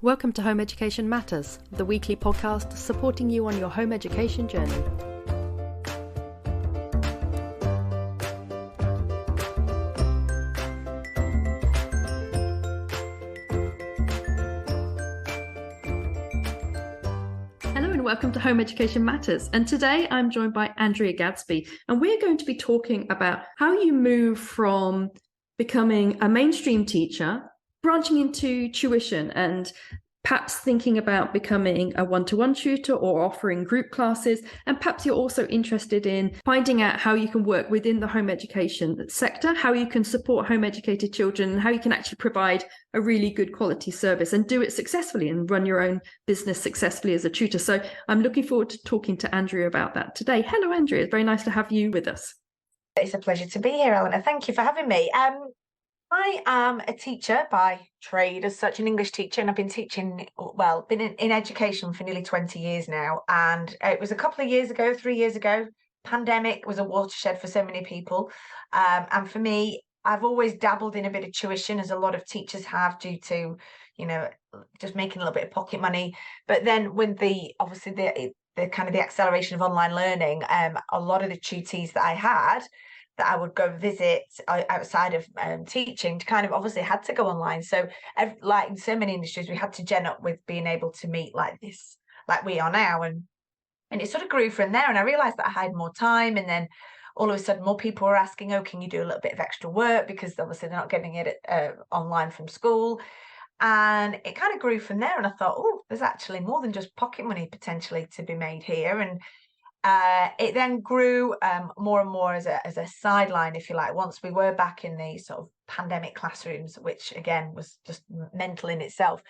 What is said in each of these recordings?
Welcome to Home Education Matters, the weekly podcast supporting you on your home education journey. Hello and welcome to Home Education Matters. And today I'm joined by Andrea Gadsby, and we're going to be talking about how you move from becoming a mainstream teacher, branching into tuition, and perhaps thinking about becoming a one-to-one tutor or offering group classes. And perhaps you're also interested in finding out how you can work within the home education sector, how you can support home educated children, and how you can actually provide a really good quality service and do it successfully and run your own business successfully as a tutor. So I'm looking forward to talking to Andrea about that today. Hello, Andrea. It's very nice to have you with us. It's a pleasure to be here, Eleanor. Thank you for having me. I am a teacher by trade, as such, an English teacher, and I've been teaching, been in education for nearly 20 years now. And it was a couple of years ago, 3 years ago, pandemic was a watershed for so many people. And for me, I've always dabbled in a bit of tuition, as a lot of teachers have, due to, just making a little bit of pocket money. But then with the kind of the acceleration of online learning, a lot of the tutees that I had, that I would go visit outside of teaching, to kind of obviously had to go online. So like in so many industries, we had to gen up with being able to meet like this, like we are now. And it sort of grew from there. And I realized that I had more time. And then all of a sudden, more people were asking, oh, can you do a little bit of extra work? Because obviously they're not getting it online from school. And it kind of grew from there. And I thought, oh, there's actually more than just pocket money potentially to be made here. And it then grew more and more as a sideline, if you like, once we were back in the sort of pandemic classrooms, which again was just mental in itself.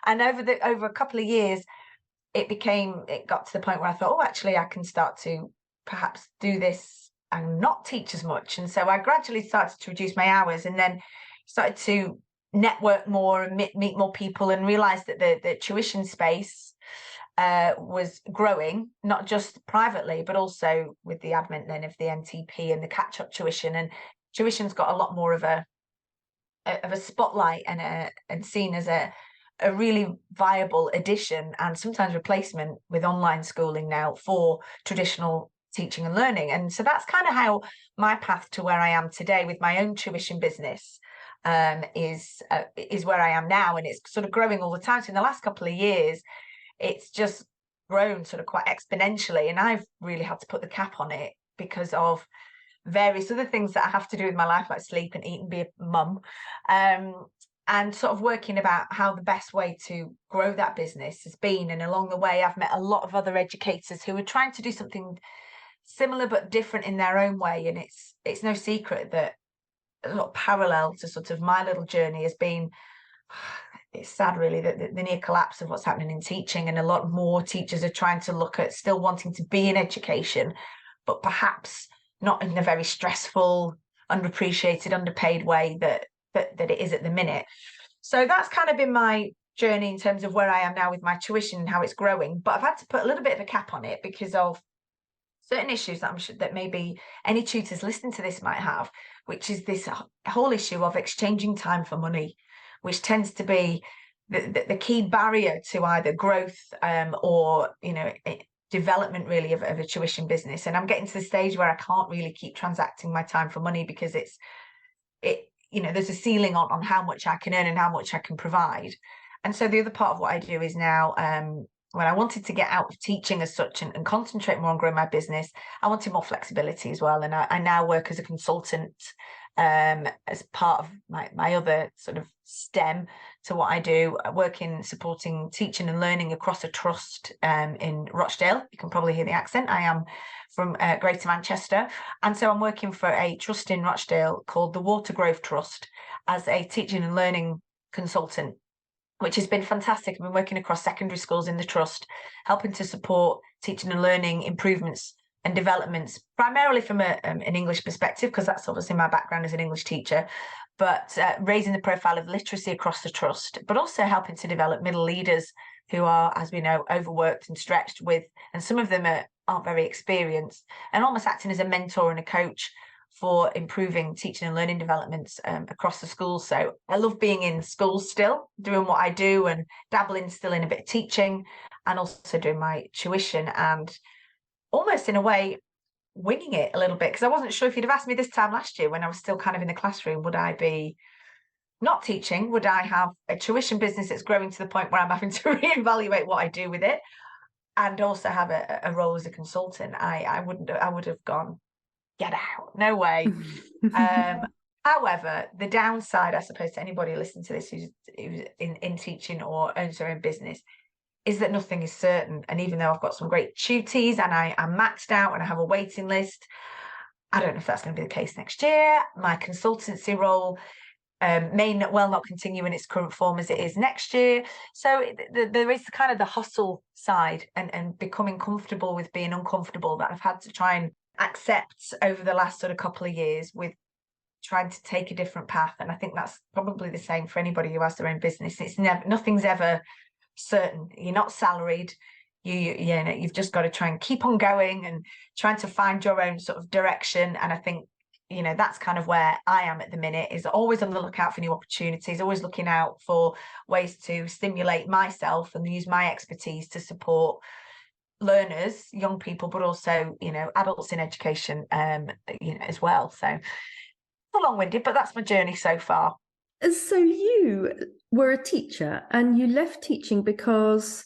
And over a couple of years, it got to the point where I thought, oh, actually, I can start to perhaps do this and not teach as much. And so I gradually started to reduce my hours, and then started to network more and meet more people, and realized that the tuition space was growing, not just privately, but also with the advent then of the NTP and the catch-up tuition. And tuition's got a lot more of a spotlight and seen as a really viable addition and sometimes replacement with online schooling now for traditional teaching and learning. And so that's kind of how my path to where I am today with my own tuition business is where I am now. And it's sort of growing all the time. So in the last couple of years, it's just grown sort of quite exponentially, and I've really had to put the cap on it because of various other things that I have to do with my life, like sleep and eat and be a mum, and sort of working about how the best way to grow that business has been. And along the way, I've met a lot of other educators who are trying to do something similar but different in their own way. And it's no secret that a lot parallel to sort of my little journey has been, it's sad really, that the near collapse of what's happening in teaching, and a lot more teachers are trying to look at still wanting to be in education, but perhaps not in a very stressful, underappreciated, underpaid way that it is at the minute. So that's kind of been my journey in terms of where I am now with my tuition and how it's growing. But I've had to put a little bit of a cap on it because of certain issues that I'm sure that maybe any tutors listening to this might have, which is this whole issue of exchanging time for money, which tends to be the key barrier to either growth or development really of a tuition business. And I'm getting to the stage where I can't really keep transacting my time for money because there's a ceiling on how much I can earn and how much I can provide. And so the other part of what I do is now, when I wanted to get out of teaching as such and concentrate more on growing my business, I wanted more flexibility as well. And I now work as a consultant as part of my other sort of STEM to what I do. I work in supporting teaching and learning across a trust in Rochdale. You can probably hear the accent. I am from Greater Manchester. And so I'm working for a trust in Rochdale called the Watergrove Trust as a teaching and learning consultant, which has been fantastic. I've been working across secondary schools in the trust, helping to support teaching and learning improvements and developments, primarily from an English perspective, because that's obviously my background as an English teacher, but raising the profile of literacy across the trust, but also helping to develop middle leaders who are, as we know, overworked and stretched with, and some of them aren't very experienced, and almost acting as a mentor and a coach for improving teaching and learning developments across the schools. So I love being in schools still, doing what I do and dabbling still in a bit of teaching, and also doing my tuition and almost in a way winging it a little bit, because I wasn't sure if you'd have asked me this time last year when I was still kind of in the classroom, would I be not teaching? Would I have a tuition business that's growing to the point where I'm having to reevaluate what I do with it, and also have a role as a consultant? I would have gone, get out, no way. However, the downside, I suppose, to anybody listening to this who's in teaching or owns their own business, is that nothing is certain. And even though I've got some great tutees and I'm maxed out and I have a waiting list, I don't know if that's going to be the case next year. My consultancy role may not continue in its current form as it is next year. So there is kind of the hustle side and becoming comfortable with being uncomfortable that I've had to try and accept over the last sort of couple of years, with trying to take a different path. And I think that's probably the same for anybody who has their own business. It's nothing's ever certain. You're not salaried. You've just got to try and keep on going and trying to find your own sort of direction. And I think, that's kind of where I am at the minute, is always on the lookout for new opportunities, always looking out for ways to stimulate myself and use my expertise to support learners, young people, but also, adults in education, as well. So it's long-winded, but that's my journey so far. So you were a teacher and you left teaching because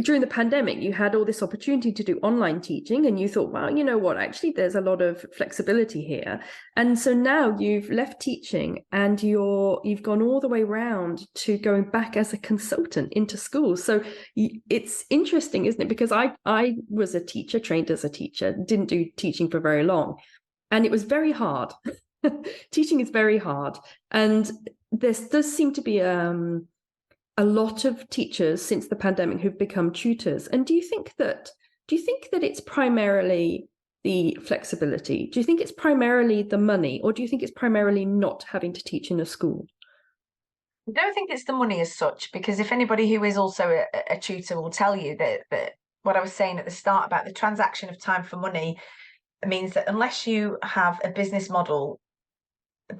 during the pandemic, you had all this opportunity to do online teaching and you thought, well, you know what, actually, there's a lot of flexibility here. And so now you've left teaching and you've gone all the way around to going back as a consultant into schools. So it's interesting, isn't it? Because I was a teacher, trained as a teacher, didn't do teaching for very long. And it was very hard. Teaching is very hard. And there does seem to be a lot of teachers since the pandemic who've become tutors. And do you think that it's primarily the flexibility? Do you think it's primarily the money, or do you think it's primarily not having to teach in a school? I don't think it's the money as such, because if anybody who is also a tutor will tell you that what I was saying at the start about the transaction of time for money means that unless you have a business model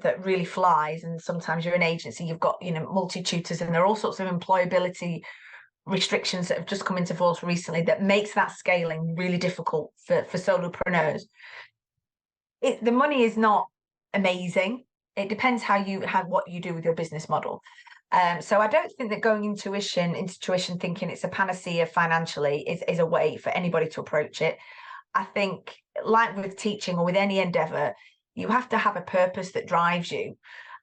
that really flies, and sometimes you're an agency, you've got multi-tutors, and there are all sorts of employability restrictions that have just come into force recently that makes that scaling really difficult for solopreneurs. The money is not amazing. It depends what you do with your business model. So I don't think that going into tuition thinking it's a panacea financially is a way for anybody to approach it. I think, like with teaching or with any endeavor, you have to have a purpose that drives you.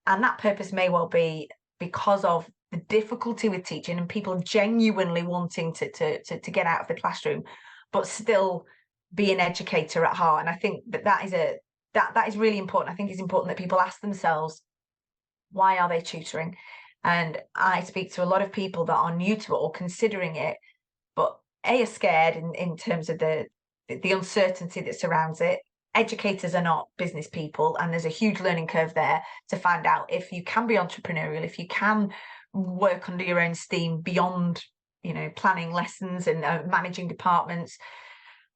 And that purpose may well be because of the difficulty with teaching and people genuinely wanting to get out of the classroom, but still be an educator at heart. And I think that is really important. I think it's important that people ask themselves, why are they tutoring? And I speak to a lot of people that are new to it or considering it, but are scared in terms of the uncertainty that surrounds it. Educators are not business people, and there's a huge learning curve there to find out if you can be entrepreneurial, if you can work under your own steam beyond, planning lessons and managing departments.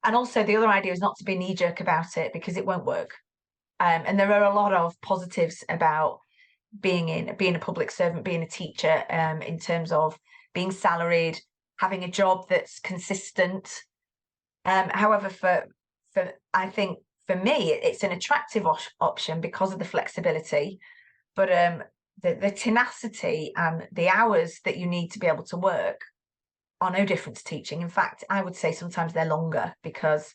And also the other idea is not to be knee-jerk about it, because it won't work. And there are a lot of positives about being a public servant, being a teacher, in terms of being salaried, having a job that's consistent. However, I think for me, it's an attractive option because of the flexibility, but the tenacity and the hours that you need to be able to work are no different to teaching. In fact, I would say sometimes they're longer, because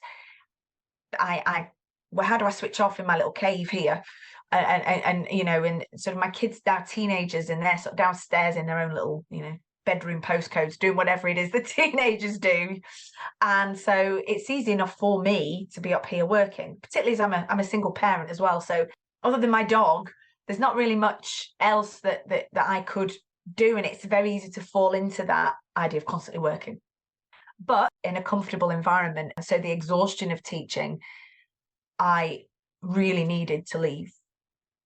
how do I switch off in my little cave here? And sort of my kids now teenagers, and they're sort of downstairs in their own little, bedroom postcodes doing whatever it is the teenagers do. And so it's easy enough for me to be up here working, particularly as I'm a single parent as well. So other than my dog, there's not really much else that I could do. And it's very easy to fall into that idea of constantly working, but in a comfortable environment. And so the exhaustion of teaching, I really needed to leave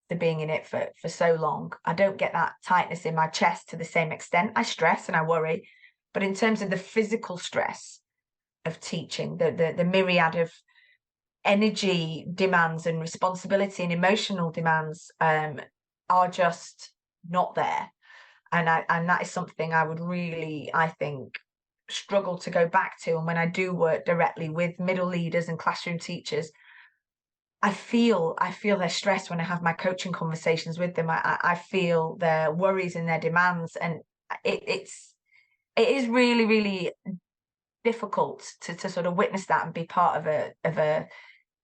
the being in it for so long. I don't get that tightness in my chest to the same extent. I stress and I worry, but in terms of the physical stress of teaching, the myriad of energy demands and responsibility and emotional demands are just not there. And that is something I would really, I think, struggle to go back to. And when I do work directly with middle leaders and classroom teachers, I feel their stress when I have my coaching conversations with them. I feel their worries and their demands, and it is really, really difficult to sort of witness that and be part of a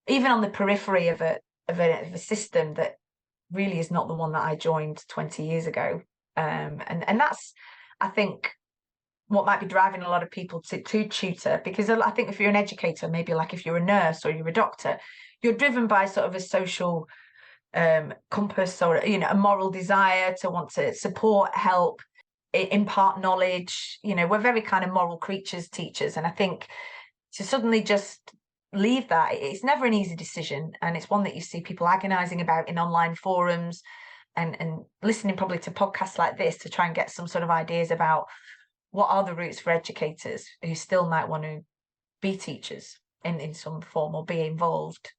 even on the periphery of a system that really is not the one that I joined 20 years ago. And that's, I think, what might be driving a lot of people to tutor, because I think if you're an educator, maybe like if you're a nurse or you're a doctor, you're driven by sort of a social compass, or a moral desire to want to support, help, impart knowledge. We're very kind of moral creatures, teachers, and I think to suddenly just leave that, it's never an easy decision, and it's one that you see people agonizing about in online forums and listening probably to podcasts like this to try and get some sort of ideas about what are the routes for educators who still might want to be teachers in some form or be involved.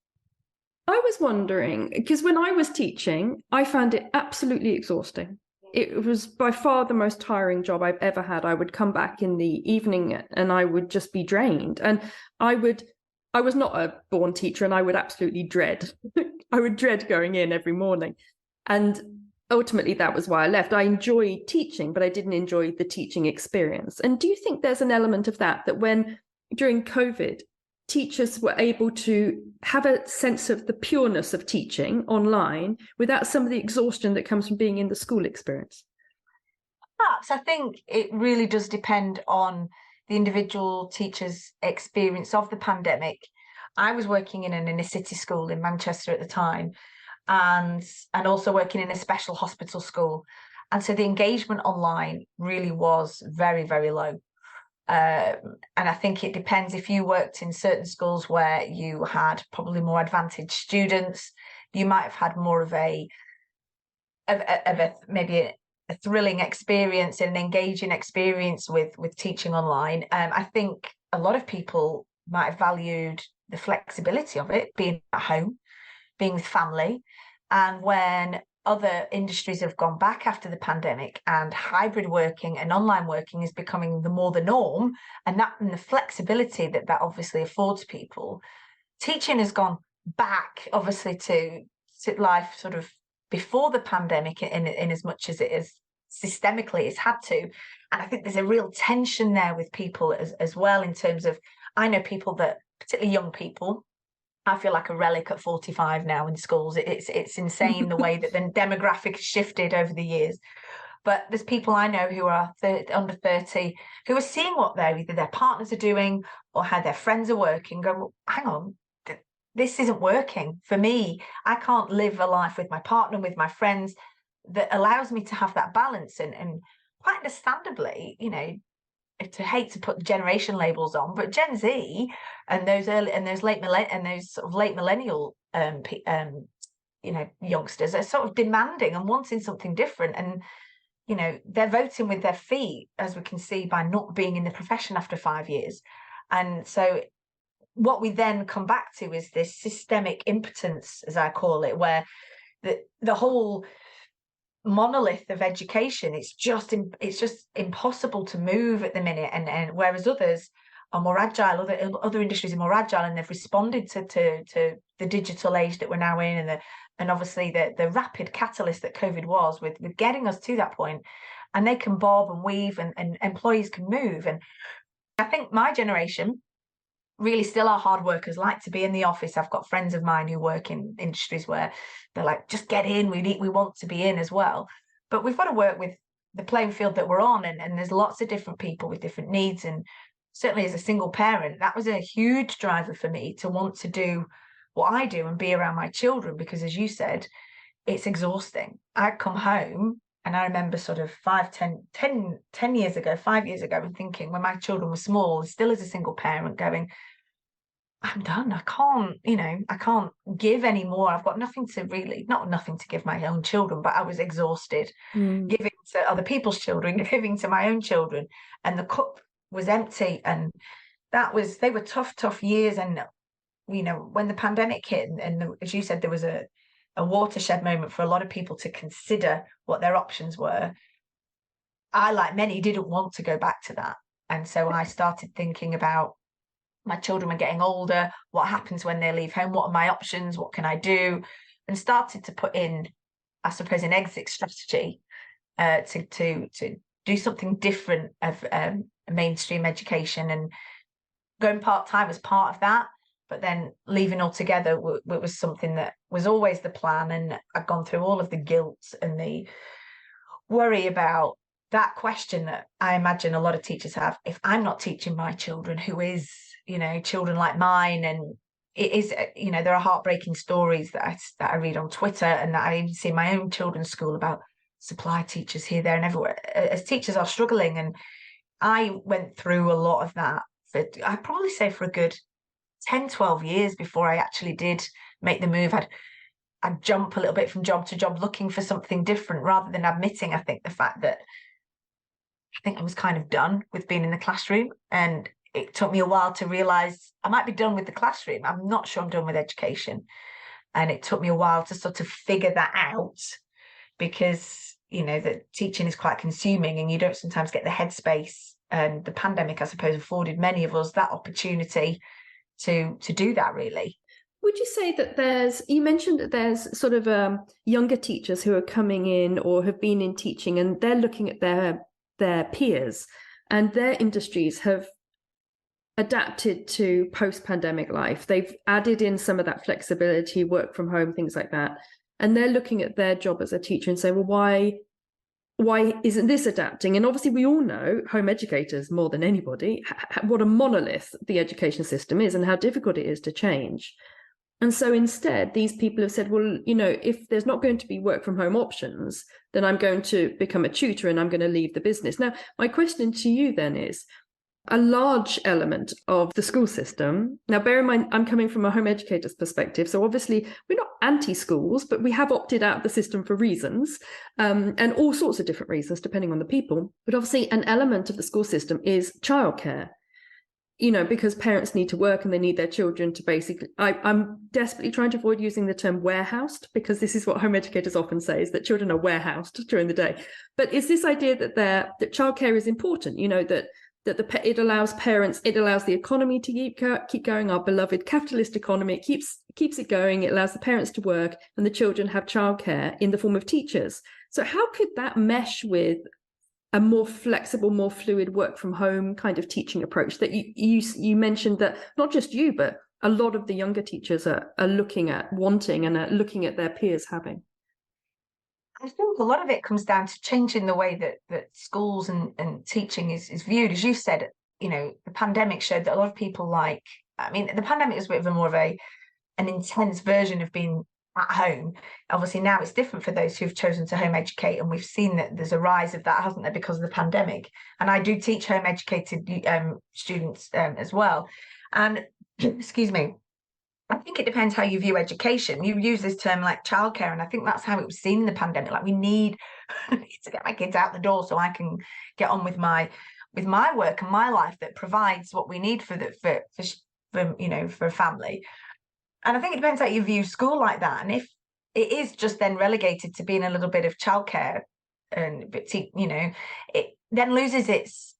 I was wondering, because when I was teaching, I found it absolutely exhausting. It was by far the most tiring job I've ever had. I would come back in the evening and I would just be drained. And I was not a born teacher, and I would absolutely dread. I would dread going in every morning. And ultimately, that was why I left. I enjoyed teaching, but I didn't enjoy the teaching experience. And do you think there's an element of that when during COVID, teachers were able to have a sense of the pureness of teaching online without some of the exhaustion that comes from being in the school experience? Perhaps. I think it really does depend on the individual teacher's experience of the pandemic. I was working in an inner city school in Manchester at the time, and also working in a special hospital school. And so the engagement online really was very, very low. And I think it depends. If you worked in certain schools where you had probably more advantaged students, you might have had more of maybe a thrilling experience and an engaging experience with teaching online. I think a lot of people might have valued the flexibility of it, being at home, being with family. And when other industries have gone back after the pandemic and hybrid working and online working is becoming the norm, and the flexibility that obviously affords people, teaching has gone back obviously to life sort of before the pandemic in as much as it is systemically it's had to. And I think there's a real tension there with people as well, in terms of, I know people that, particularly young people, I feel like a relic at 45 now in schools. It's insane the way that the demographic has shifted over the years. But there's people I know who are under 30 who are seeing what either their partners are doing or how their friends are working, going, well, hang on, this isn't working for me. I can't live a life with my partner, with my friends, that allows me to have that balance. And quite understandably, to hate to put generation labels on, but Gen Z and those late millennial youngsters are sort of demanding and wanting something different, and they're voting with their feet, as we can see, by not being in the profession after 5 years. And so what we then come back to is this systemic impotence, as I call it, where the whole monolith of education, it's just impossible to move at the minute, and whereas others are more agile, other industries are more agile, and they've responded to the digital age that we're now in, and obviously the rapid catalyst that COVID was with getting us to that point, and they can bob and weave, and employees can move. And I think my generation really still are hard workers, like to be in the office. I've got friends of mine who work in industries where they're like, just get in, we want to be in as well. But we've got to work with the playing field that we're on, and there's lots of different people with different needs. And certainly as a single parent, that was a huge driver for me to want to do what I do and be around my children, because as you said, it's exhausting. I'd come home, and I remember sort of 10 years ago, 5 years ago, and thinking, when my children were small, still as a single parent, going, I'm done. I can't give anymore. I've got nothing to give my own children, but I was exhausted giving to other people's children, giving to my own children, and the cup was empty. And they were tough years. And when the pandemic hit, as you said, there was a watershed moment for a lot of people to consider what their options were. I, like many, didn't want to go back to that. And so I started thinking about my children are getting older. What happens when they leave home? What are my options? What can I do? And started to put in, I suppose, an exit strategy to do something different of mainstream education. And going part-time was part of that. But then leaving altogether was something that was always the plan. And I've gone through all of the guilt and the worry about that question that I imagine a lot of teachers have. If I'm not teaching my children, who is, children like mine? And it is, there are heartbreaking stories that I read on Twitter, and that I even see in my own children's school about supply teachers here, there and everywhere, as teachers are struggling. And I went through a lot of that I'd probably say for a good 10, 12 years before I actually did make the move. I'd jump a little bit from job to job looking for something different, rather than admitting, I think, the fact that I was kind of done with being in the classroom. And it took me a while to realise I might be done with the classroom. I'm not sure I'm done with education. And it took me a while to sort of figure that out, because, that teaching is quite consuming and you don't sometimes get the headspace. And the pandemic, I suppose, afforded many of us that opportunity to do that, really. Would you say that you mentioned that there's sort of younger teachers who are coming in or have been in teaching, and they're looking at their peers, and their industries have adapted to post-pandemic life. They've added in some of that flexibility, work from home, things like that. And they're looking at their job as a teacher and say, well, why isn't this adapting? And obviously we all know, home educators more than anybody, what a monolith the education system is and how difficult it is to change. And so instead, these people have said, well, if there's not going to be work from home options, then I'm going to become a tutor and I'm going to leave the business. Now, my question to you then is, a large element of the school system. Now, bear in mind, I'm coming from a home educator's perspective. So obviously we're not anti-schools, but we have opted out of the system for reasons, and all sorts of different reasons, depending on the people. But obviously an element of the school system is childcare, because parents need to work and they need their children to basically, I'm desperately trying to avoid using the term warehoused, because this is what home educators often say, is that children are warehoused during the day. But it's this idea that childcare is important, that it allows parents, it allows the economy to keep going, our beloved capitalist economy, it keeps it going, it allows the parents to work, and the children have childcare in the form of teachers. So how could that mesh with a more flexible, more fluid work from home kind of teaching approach that you mentioned, that not just you, but a lot of the younger teachers are looking at, wanting, and are looking at their peers having? I think a lot of it comes down to changing the way that schools and teaching is viewed. As you said, the pandemic showed that a lot of people the pandemic was a bit of an intense version of being at home. Obviously now it's different for those who've chosen to home educate, and we've seen that there's a rise of that, hasn't there, because of the pandemic. And I do teach home educated students as well. And excuse me, I think it depends how you view education. You use this term like childcare, and I think that's how it was seen in the pandemic. Like, we need to get my kids out the door so I can get on with my work and my life that provides what we need for a family. And I think it depends how you view school like that. And if it is just then relegated to being a little bit of childcare, it then loses its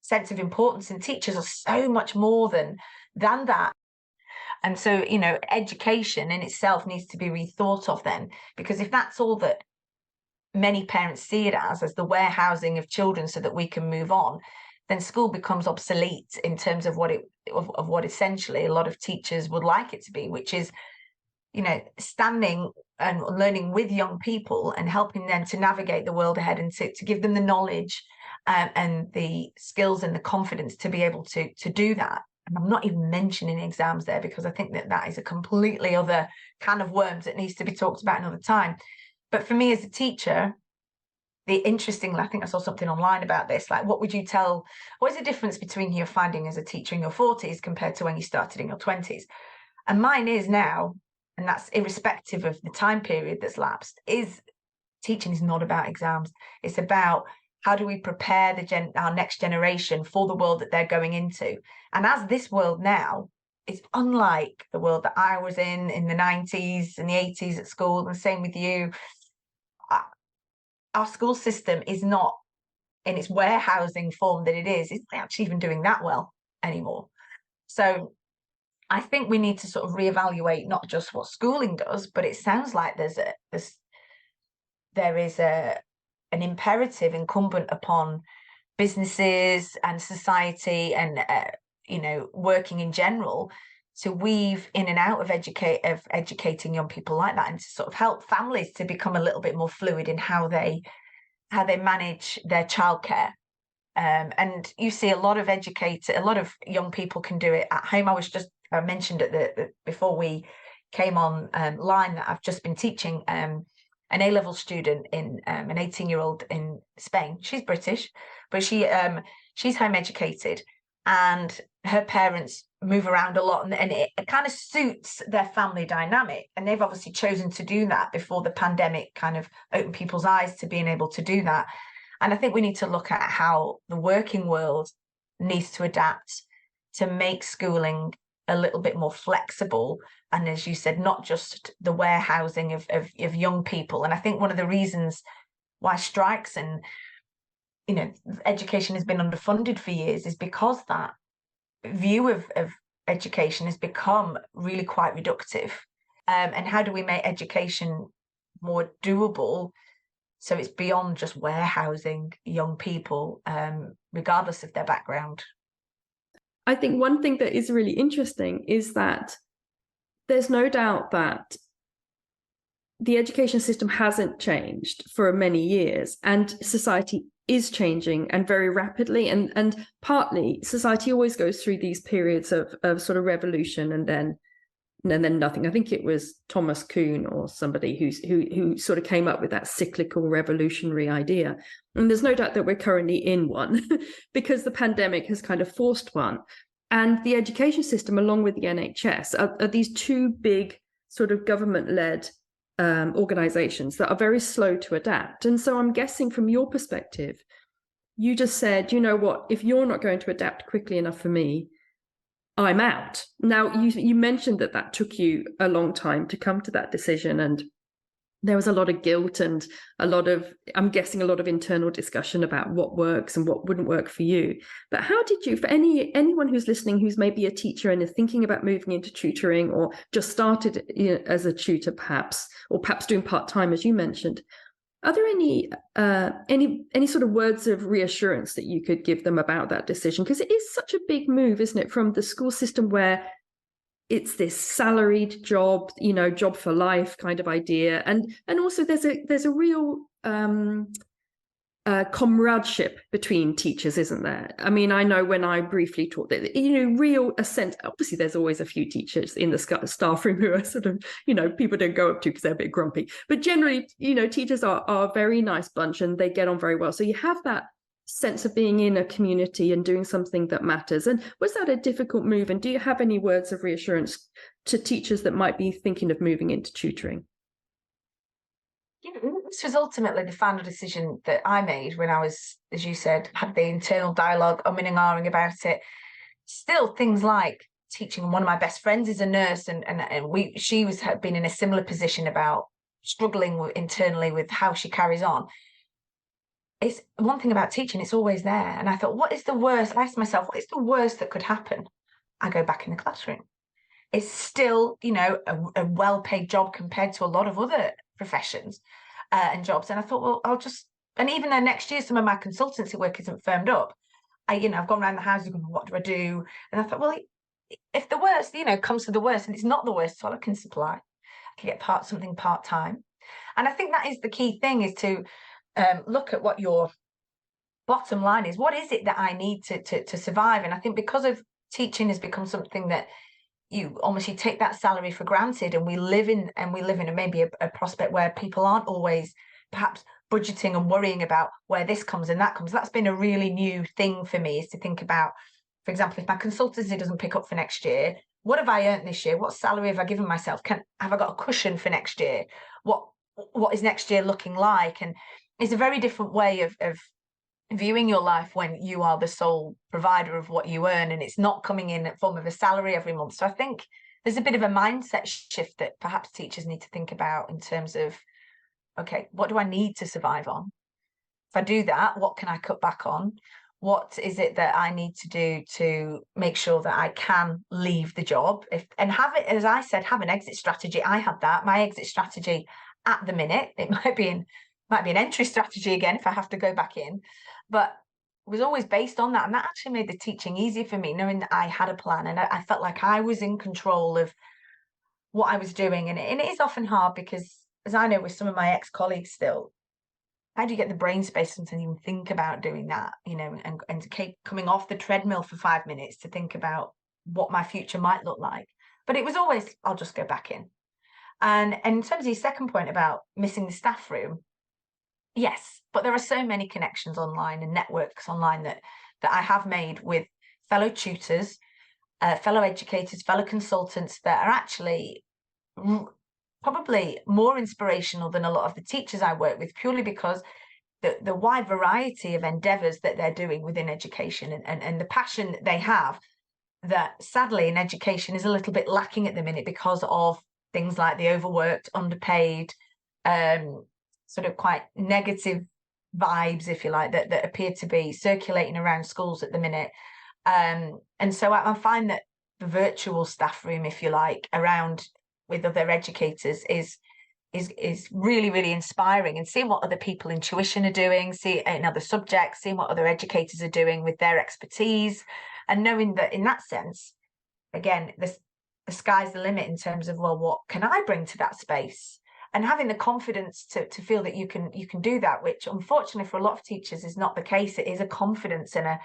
sense of importance. And teachers are so much more than that. And so, education in itself needs to be rethought of then, because if that's all that many parents see it as the warehousing of children so that we can move on, then school becomes obsolete in terms of what essentially a lot of teachers would like it to be, which is, standing and learning with young people and helping them to navigate the world ahead, and to give them the knowledge and the skills and the confidence to be able to do that. And I'm not even mentioning exams there, because I think that is a completely other can of worms that needs to be talked about another time. But for me as a teacher, interestingly, I think I saw something online about this, like, what is the difference between you're finding as a teacher in your 40s compared to when you started in your 20s? And mine is now, and that's irrespective of the time period that's lapsed, is teaching is not about exams. It's about how do we prepare our next generation for the world that they're going into? And as this world now it's unlike the world that I was in the 90s and the 80s at school, and same with you. Our school system is not, in its warehousing form that it is, it's not actually even doing that well anymore. So I think we need to sort of reevaluate not just what schooling does, but it sounds like there is an imperative incumbent upon businesses and society and working in general to weave in and out of educating young people like that, and to sort of help families to become a little bit more fluid in how they manage their childcare. And you see a lot of young people can do it at home. I mentioned before we came on line that I've just been teaching an A-level student in an 18-year-old in Spain. She's British, but she's home educated, and her parents move around a lot, and it kind of suits their family dynamic. And they've obviously chosen to do that before the pandemic kind of opened people's eyes to being able to do that. And I think we need to look at how the working world needs to adapt to make schooling a little bit more flexible. And as you said, not just the warehousing of young people. And I think one of the reasons why strikes and education has been underfunded for years is because that view of education has become really quite reductive. And how do we make education more doable so it's beyond just warehousing young people, regardless of their background? I think one thing that is really interesting is that there's no doubt that the education system hasn't changed for many years, and society is changing, and very rapidly. And partly society always goes through these periods of sort of revolution and then nothing. I think it was Thomas Kuhn or somebody who sort of came up with that cyclical revolutionary idea. And there's no doubt that we're currently in one because the pandemic has kind of forced one. And the education system, along with the NHS, are these two big sort of government-led organizations that are very slow to adapt. And so I'm guessing from your perspective, you just said, you know what, if you're not going to adapt quickly enough for me, I'm out. Now, you mentioned that took you a long time to come to that decision, and there was a lot of guilt and I'm guessing a lot of internal discussion about what works and what wouldn't work for you. But how did you, for anyone who's listening who's maybe a teacher and is thinking about moving into tutoring, or just started as a tutor perhaps, or perhaps doing part-time as you mentioned, are there any sort of words of reassurance that you could give them about that decision? Because it is such a big move, isn't it, from the school system where it's this salaried job, job for life kind of idea, and also there's a real comradeship between teachers, isn't there? I mean, I know when I briefly taught that, real a sense. Obviously, there's always a few teachers in the staff room who are sort of, people don't go up to because they're a bit grumpy. But generally, teachers are a very nice bunch and they get on very well. So you have that sense of being in a community and doing something that matters. And was that a difficult move? And do you have any words of reassurance to teachers that might be thinking of moving into tutoring? This was ultimately the final decision that I made when I was, as you said, had the internal dialogue, umming and ahhing about it. Still, things like teaching. One of my best friends is a nurse, and she had been in a similar position about struggling internally with how she carries on. It's one thing about teaching, it's always there. And I thought, what is the worst? I asked myself, what is the worst that could happen? I go back in the classroom. It's still, a well-paid job compared to a lot of other professions and jobs. And I thought, well, and even though next year some of my consultancy work isn't firmed up, I've gone around the house going, what do I do? And I thought, well, if the worst, comes to the worst, and it's not the worst, so I can supply. I can get something part-time. And I think that is the key thing, is to look at what your bottom line is. What is it that I need to survive? And I think because of teaching has become something that you take that salary for granted, and we live in maybe a prospect where people aren't always perhaps budgeting and worrying about where this comes and that comes. That's been a really new thing for me, is to think about, for example, if my consultancy doesn't pick up for next year, what have I earned this year? What salary have I given myself? Have I got a cushion for next year? What is next year looking like? And it's a very different way of viewing your life when you are the sole provider of what you earn and it's not coming in in form of a salary every month. So I think there's a bit of a mindset shift that perhaps teachers need to think about in terms of, okay, what do I need to survive on? If I do that, what can I cut back on? What is it that I need to do to make sure that I can leave the job? And have it, as I said, have an exit strategy. I had that. My exit strategy at the minute, it might be an entry strategy again if I have to go back in, but it was always based on that. And that actually made the teaching easier for me, knowing that I had a plan and I felt like I was in control of what I was doing. And it is often hard because, as I know with some of my ex-colleagues still, how do you get the brain space sometimes to even think about doing that, and to keep coming off the treadmill for 5 minutes to think about what my future might look like? But it was always, I'll just go back in. And in terms of your second point about missing the staff room, yes, but there are so many connections online and networks online that I have made with fellow tutors, fellow educators, fellow consultants that are actually probably more inspirational than a lot of the teachers I work with, purely because the wide variety of endeavours that they're doing within education and the passion that they have, that sadly in education is a little bit lacking at the minute because of things like the overworked, underpaid, sort of quite negative vibes, if you like, that appear to be circulating around schools at the minute. And so I find that the virtual staff room, if you like, around with other educators is really, really inspiring, and seeing what other people in tuition are doing, see in other subjects, seeing what other educators are doing with their expertise, and knowing that in that sense, again, the sky's the limit in terms of, well, what can I bring to that space? And having the confidence to feel that you can do that, which unfortunately for a lot of teachers is not the case. It is a confidence and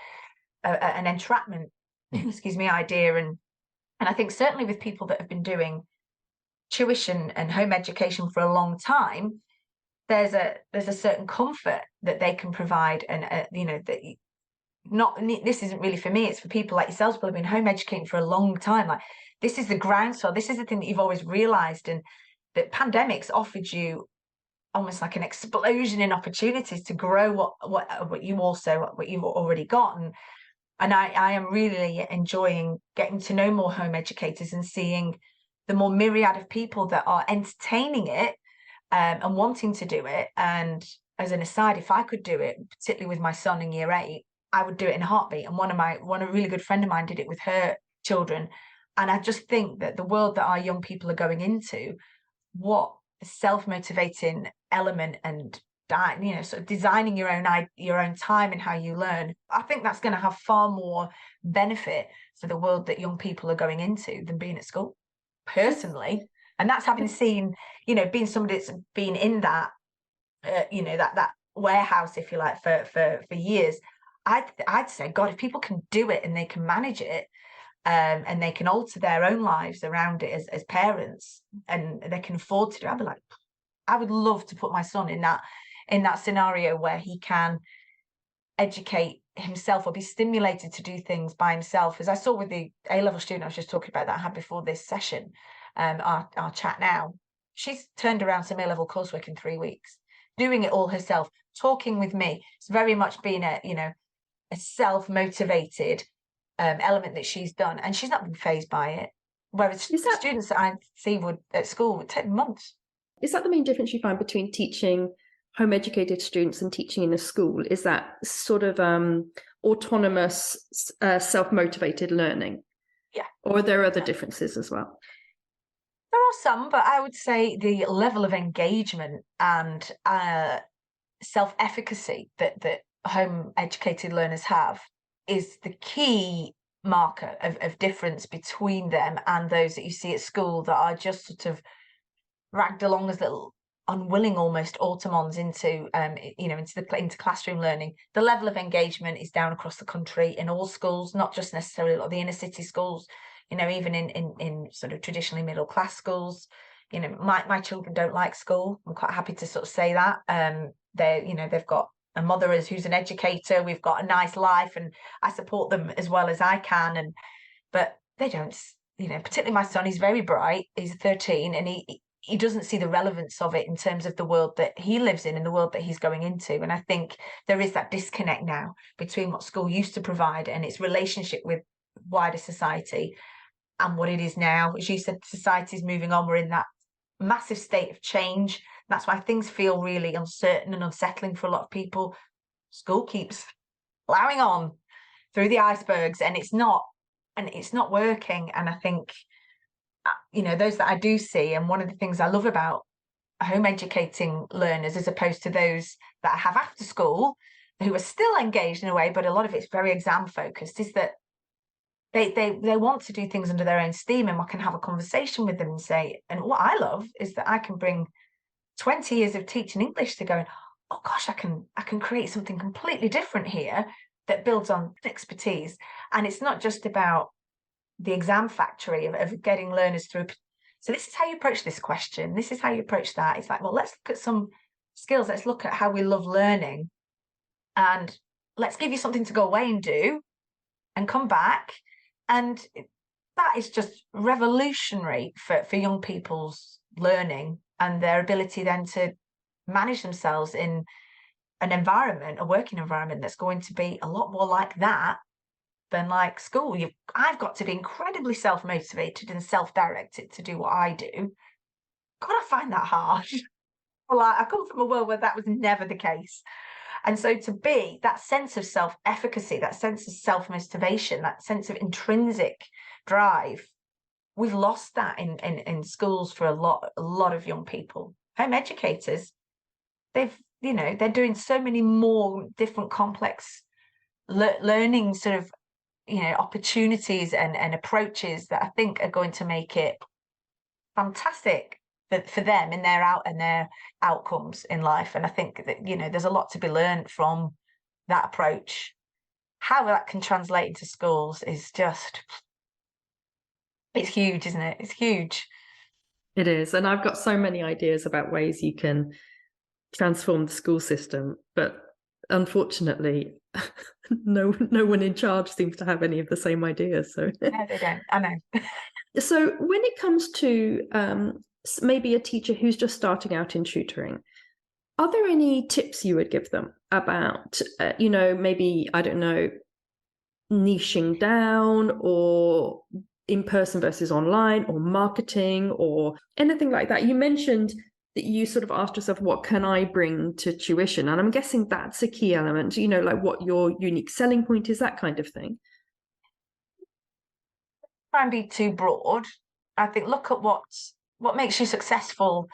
an entrapment, excuse me, idea. And I think certainly with people that have been doing tuition and home education for a long time, there's a certain comfort that they can provide, and that not, this isn't really for me, it's for people like yourselves who have been home educating for a long time. Like, this is the groundswell, this is the thing that you've always realized, and that pandemics offered you almost like an explosion in opportunities to grow what you've already got. And I am really enjoying getting to know more home educators and seeing the more myriad of people that are entertaining it, and wanting to do it. And as an aside, if I could do it, particularly with my son in year 8, I would do it in a heartbeat. And a really good friend of mine did it with her children. And I just think that the world that our young people are going into, what a self-motivating element, and sort of designing your own time and how you learn, I think that's going to have far more benefit for the world that young people are going into than being at school, personally. And that's having seen, being somebody that's been in that, that warehouse, if you like, for years. I'd say, God, if people can do it and they can manage it, and they can alter their own lives around it as parents, and they can afford to do it, I'd be like, I would love to put my son in that scenario where he can educate himself or be stimulated to do things by himself. As I saw with the A-level student I was just talking about that I had before this session, our chat now, she's turned around some A-level coursework in 3 weeks, doing it all herself, talking with me. It's very much been a self-motivated element that she's done, and she's not been fazed by it. Whereas students that I see at school would take months. Is that the main difference you find between teaching home educated students and teaching in a school? Is that sort of autonomous, self-motivated learning? Yeah. Or are there other differences as well? There are some, but I would say the level of engagement and self-efficacy that home educated learners have is the key marker of difference between them and those that you see at school that are just sort of dragged along as little unwilling almost automons into classroom learning. The level of engagement is down across the country in all schools, not just necessarily the inner city schools, even in sort of traditionally middle class schools. My children don't like school. I'm quite happy to sort of say that. They've got a mother who's an educator. We've got a nice life, and I support them as well as I can. But they don't, particularly my son. He's very bright. He's 13, and he doesn't see the relevance of it in terms of the world that he lives in and the world that he's going into. And I think there is that disconnect now between what school used to provide and its relationship with wider society and what it is now. As you said, society's moving on. We're in that massive state of change. That's why things feel really uncertain and unsettling for a lot of people. School keeps plowing on through the icebergs, and it's not working. And I think, you know, those that I do see, and one of the things I love about home educating learners as opposed to those that I have after school who are still engaged in a way, but a lot of it's very exam focused, is that they want to do things under their own steam, and I can have a conversation with them and say, and what I love is that I can bring 20 years of teaching English to going, oh gosh, I can create something completely different here that builds on expertise. And it's not just about the exam factory of getting learners through. So this is how you approach this question. This is how you approach that. It's like, well, let's look at some skills. Let's look at how we love learning, and let's give you something to go away and do and come back. And that is just revolutionary for young people's learning and their ability then to manage themselves in an environment, a working environment that's going to be a lot more like that than like school. I've got to be incredibly self-motivated and self-directed to do what I do. God, I find that hard. Well, I come from a world where that was never the case. And so to be that sense of self-efficacy, that sense of self-motivation, that sense of intrinsic drive, we've lost that in schools for a lot of young people. Home educators, they're doing so many more different complex learning sort of, opportunities and approaches that I think are going to make it fantastic for them in their outcomes in life. And I think that, there's a lot to be learned from that approach. How that can translate into schools is just, it's huge, isn't it? It's huge. It is. And I've got so many ideas about ways you can transform the school system, but unfortunately, no one in charge seems to have any of the same ideas. So no, they don't. I know. So when it comes to maybe a teacher who's just starting out in tutoring, are there any tips you would give them about, maybe, I don't know, niching down, or in-person versus online, or marketing, or anything like that? You mentioned that you sort of asked yourself, what can I bring to tuition? And I'm guessing that's a key element, like what your unique selling point is, that kind of thing. Try and be too broad. I think look at what makes you successful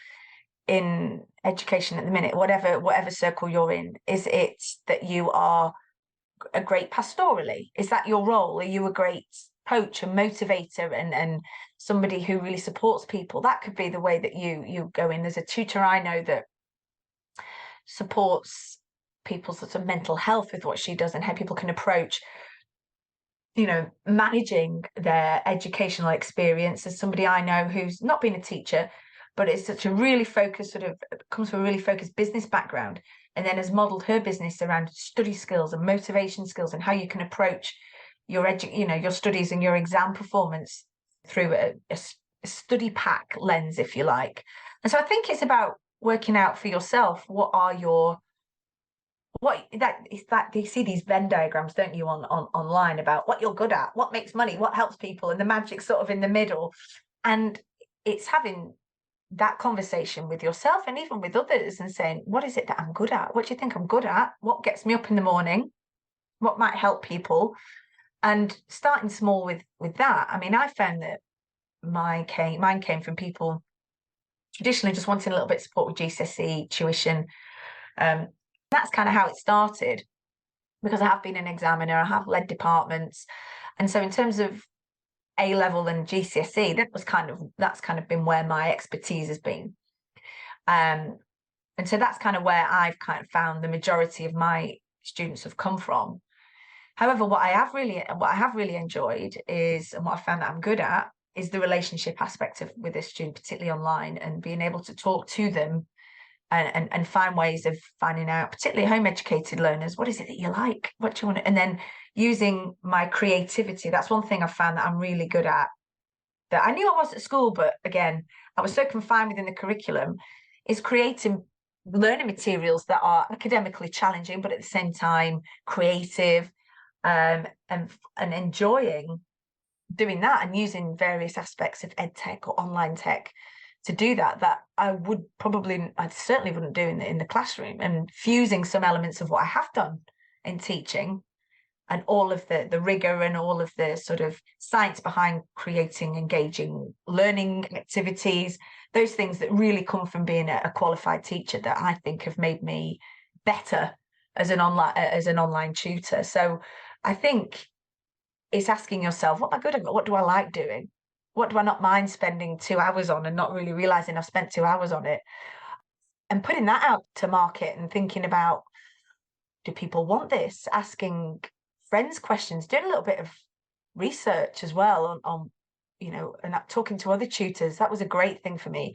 in education at the minute, whatever circle you're in. Is it that you are a great pastorally? Is that your role? Are you a great coach and motivator and somebody who really supports people? That could be the way that you go in. There's a tutor I know that supports people's sort of mental health with what she does and how people can approach managing their educational experience. As somebody I know who's not been a teacher, but is such a really focused comes from a really focused business background, and then has modeled her business around study skills and motivation skills and how you can approach your your studies and your exam performance through a study pack lens, if you like. And so I think it's about working out for yourself you see these Venn diagrams, don't you, on online about what you're good at, what makes money, what helps people, and the magic sort of in the middle. And it's having that conversation with yourself and even with others and saying, what is it that I'm good at? What do you think I'm good at? What gets me up in the morning? What might help people? And starting small with that. I mean, I found that mine came from people traditionally just wanting a little bit of support with GCSE tuition. That's kind of how it started, because I have been an examiner, I have led departments. And so in terms of A-level and GCSE, that's kind of been where my expertise has been. And so that's kind of where I've kind of found the majority of my students have come from. However, what I have really enjoyed is, and what I found that I'm good at, is the relationship aspect with a student, particularly online, and being able to talk to them and find ways of finding out, particularly home educated learners, what is it that you like? What do you want to, and then using my creativity. That's one thing I've found that I'm really good at. that I knew I was at school, but again, I was so confined within the curriculum, is creating learning materials that are academically challenging, but at the same time creative, and enjoying doing that, and using various aspects of ed tech or online tech to do that I certainly wouldn't do in the classroom, and fusing some elements of what I have done in teaching and all of the rigor and all of the sort of science behind creating engaging learning activities, those things that really come from being a qualified teacher, that I think have made me better as an online tutor. So I think it's asking yourself, what am I good at? What do I like doing? What do I not mind spending 2 hours on and not really realizing I've spent 2 hours on it? And putting that out to market and thinking about, do people want this? Asking friends questions, doing a little bit of research as well on and talking to other tutors. That was a great thing for me.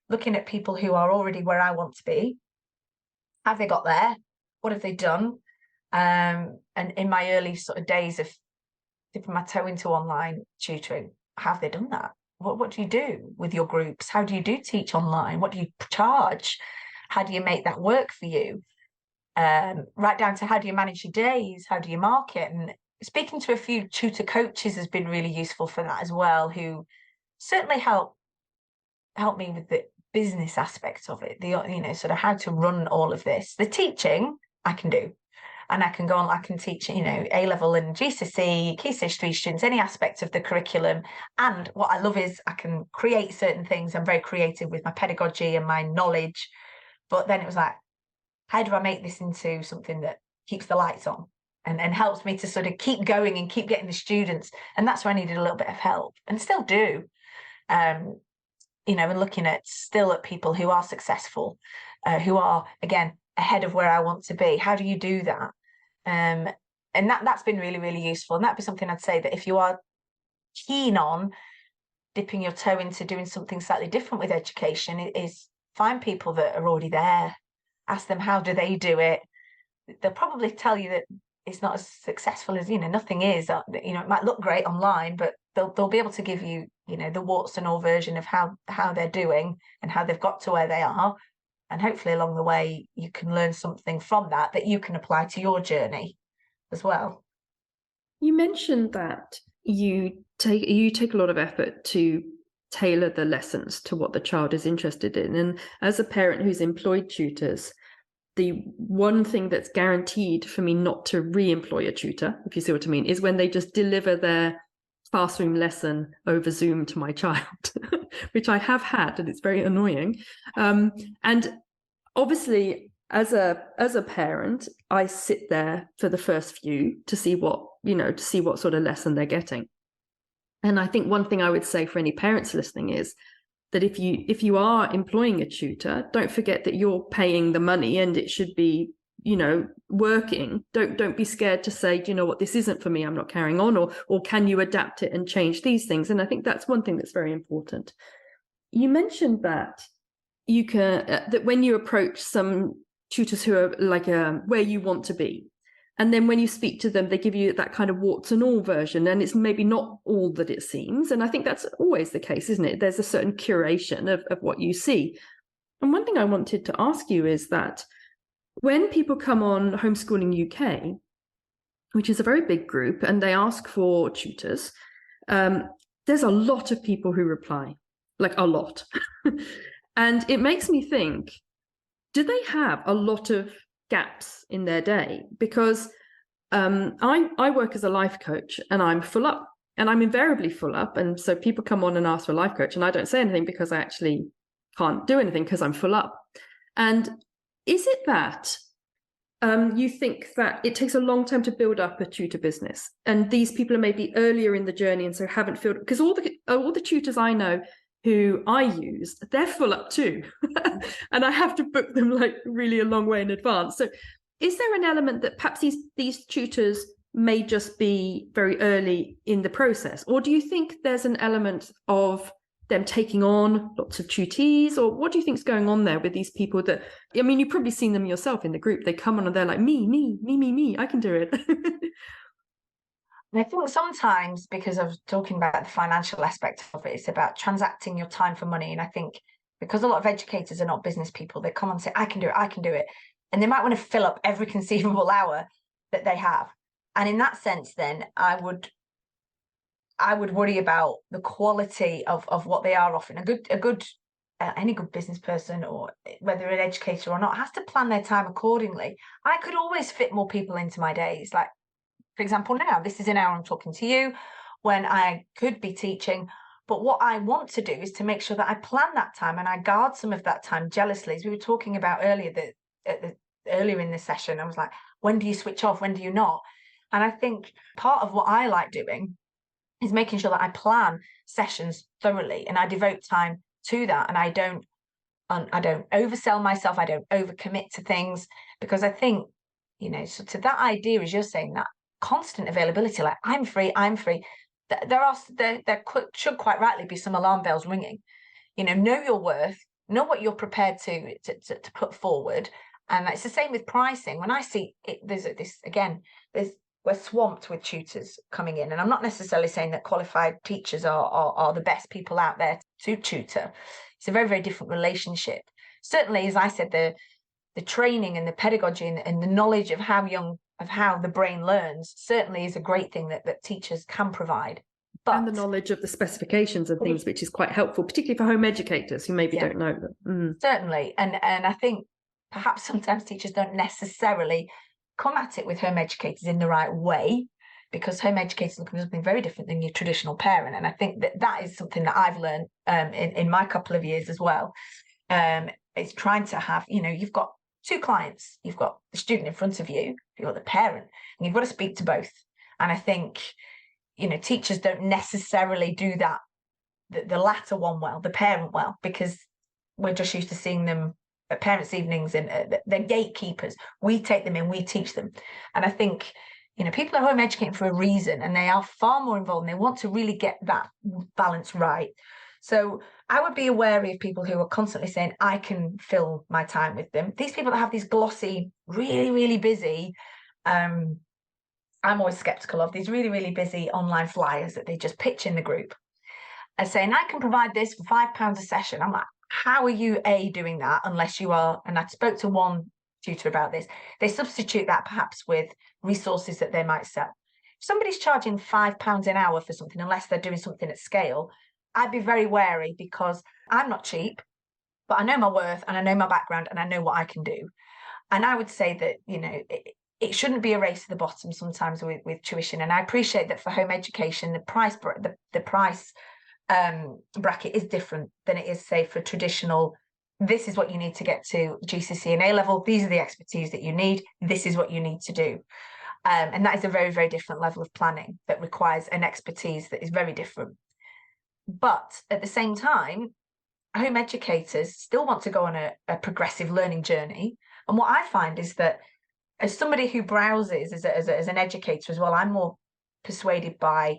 Looking at people who are already where I want to be. Have they got there? What have they done? And in my early sort of days of dipping my toe into online tutoring, have they done that? What do you do with your groups? How do you teach online? What do you charge? How do you make that work for you? Right down to how do you manage your days? How do you market? And speaking to a few tutor coaches has been really useful for that as well, who certainly help me with the business aspect of it, sort of how to run all of this. The teaching I can do. And I can go on, I can teach, A-level and GCSE, Key Stage 3 students, any aspect of the curriculum. And what I love is I can create certain things. I'm very creative with my pedagogy and my knowledge. But then it was like, how do I make this into something that keeps the lights on and helps me to sort of keep going and keep getting the students? And that's where I needed a little bit of help, and still do. And looking at people who are successful, who are, again, ahead of where I want to be. How do you do that? And that's been really, really useful. And that'd be something I'd say, that if you are keen on dipping your toe into doing something slightly different with education, is find people that are already there. Ask them, how do they do it? They'll probably tell you that it's not as successful as, nothing is. It might look great online, but they'll be able to give you, the warts and all version of how they're doing and how they've got to where they are. And hopefully along the way, you can learn something from that you can apply to your journey as well. You mentioned that you take a lot of effort to tailor the lessons to what the child is interested in. And as a parent who's employed tutors, the one thing that's guaranteed for me not to re-employ a tutor, if you see what I mean, is when they just deliver their classroom lesson over Zoom to my child, which I have had, and it's very annoying. And obviously, as a parent, I sit there for the first few to see what sort of lesson they're getting. And I think one thing I would say for any parents listening is that if you are employing a tutor, don't forget that you're paying the money and it should be, working. Don't be scared to say, do you know what, this isn't for me, I'm not carrying on, or can you adapt it and change these things? And I think that's one thing that's very important. You mentioned that you can that when you approach some tutors who are like where you want to be, and then when you speak to them, they give you that kind of warts and all version, and it's maybe not all that it seems. And I think that's always the case, isn't it? There's a certain curation of what you see. And one thing I wanted to ask you is that when people come on Homeschooling UK, which is a very big group, and they ask for tutors, there's a lot of people who reply, like a lot. And it makes me think, do they have a lot of gaps in their day? Because I work as a life coach, and I'm full up, and I'm invariably full up. And so people come on and ask for a life coach, and I don't say anything because I actually can't do anything because I'm full up. And is it that you think that it takes a long time to build up a tutor business, and these people are maybe earlier in the journey and so haven't filled? Because all the tutors I know who I use, they're full up too. And I have to book them like really a long way in advance. So is there an element that perhaps these tutors may just be very early in the process? Or do you think there's an element of them taking on lots of tutees? Or what do you think's going on there with these people that, I mean, you've probably seen them yourself in the group. They come on and they're like, me, I can do it. And I think sometimes, because of talking about the financial aspect of it, it's about transacting your time for money. And I think because a lot of educators are not business people, they come and say, I can do it, I can do it. And they might want to fill up every conceivable hour that they have. And in that sense, then I would worry about the quality of what they are offering. Any good business person, or whether an educator or not, has to plan their time accordingly. I could always fit more people into my days. Like, for example, now this is an hour I'm talking to you when I could be teaching. But what I want to do is to make sure that I plan that time and I guard some of that time jealously. As we were talking about earlier, earlier in this session, I was like, when do you switch off? When do you not? And I think part of what I like doing is making sure that I plan sessions thoroughly and I devote time to that, and I don't oversell myself, I don't overcommit to things, because I think, so to that idea, as you're saying, that constant availability, like I'm free, there should quite rightly be some alarm bells ringing. Know your worth, know what you're prepared to put forward. And it's the same with pricing. When I see it, we're swamped with tutors coming in, and I'm not necessarily saying that qualified teachers are the best people out there to tutor. It's a very, very different relationship. Certainly, as I said, the training and the pedagogy and the knowledge of how the brain learns certainly is a great thing that teachers can provide. And the knowledge of the specifications and things, which is quite helpful, particularly for home educators who maybe don't know them. Certainly. And I think perhaps sometimes teachers don't necessarily come at it with home educators in the right way, because home educators look at something very different than your traditional parent. And I think that is something that I've learned in my couple of years as well. It's trying to have, you've got two clients, you've got the student in front of you, you've got the parent, and you've got to speak to both. And I think, teachers don't necessarily do that, the latter one well, the parent well, because we're just used to seeing them at parents' evenings, and they're gatekeepers. We take them in, we teach them. And I think, people are home educating for a reason, and they are far more involved, and they want to really get that balance right. So I would be wary of people who are constantly saying, I can fill my time with them. These people that have these glossy, really, really busy, I'm always skeptical of these really, really busy online flyers that they just pitch in the group and saying, I can provide this for £5 a session. I'm like, how are you doing that unless you are? And I spoke to one tutor about this. They substitute that perhaps with resources that they might sell. If somebody's charging £5 an hour for something, unless they're doing something at scale, I'd be very wary, because I'm not cheap, but I know my worth and I know my background and I know what I can do. And I would say that, it shouldn't be a race to the bottom sometimes with tuition. And I appreciate that for home education, the price bracket is different than it is, say, for traditional. This is what you need to get to GCSE and A level. These are the expertise that you need. This is what you need to do. And that is a very, very different level of planning that requires an expertise that is very different. But at the same time, home educators still want to go on a progressive learning journey. And what I find is that, as somebody who browses as an educator as well, I'm more persuaded by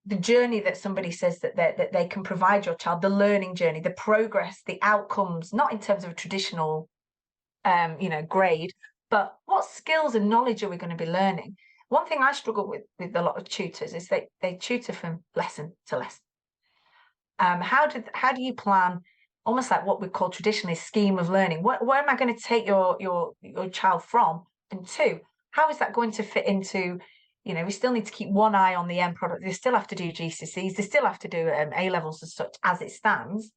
the journey that somebody says that they can provide your child, the learning journey, the progress, the outcomes, not in terms of a traditional, grade, but what skills and knowledge are we going to be learning? One thing I struggle with a lot of tutors is they tutor from lesson to lesson. How do you plan, almost like what we call traditionally scheme of learning? Where am I going to take your child from? And two, how is that going to fit into, we still need to keep one eye on the end product. They still have to do GCSEs. They still have to do A levels as such as it stands.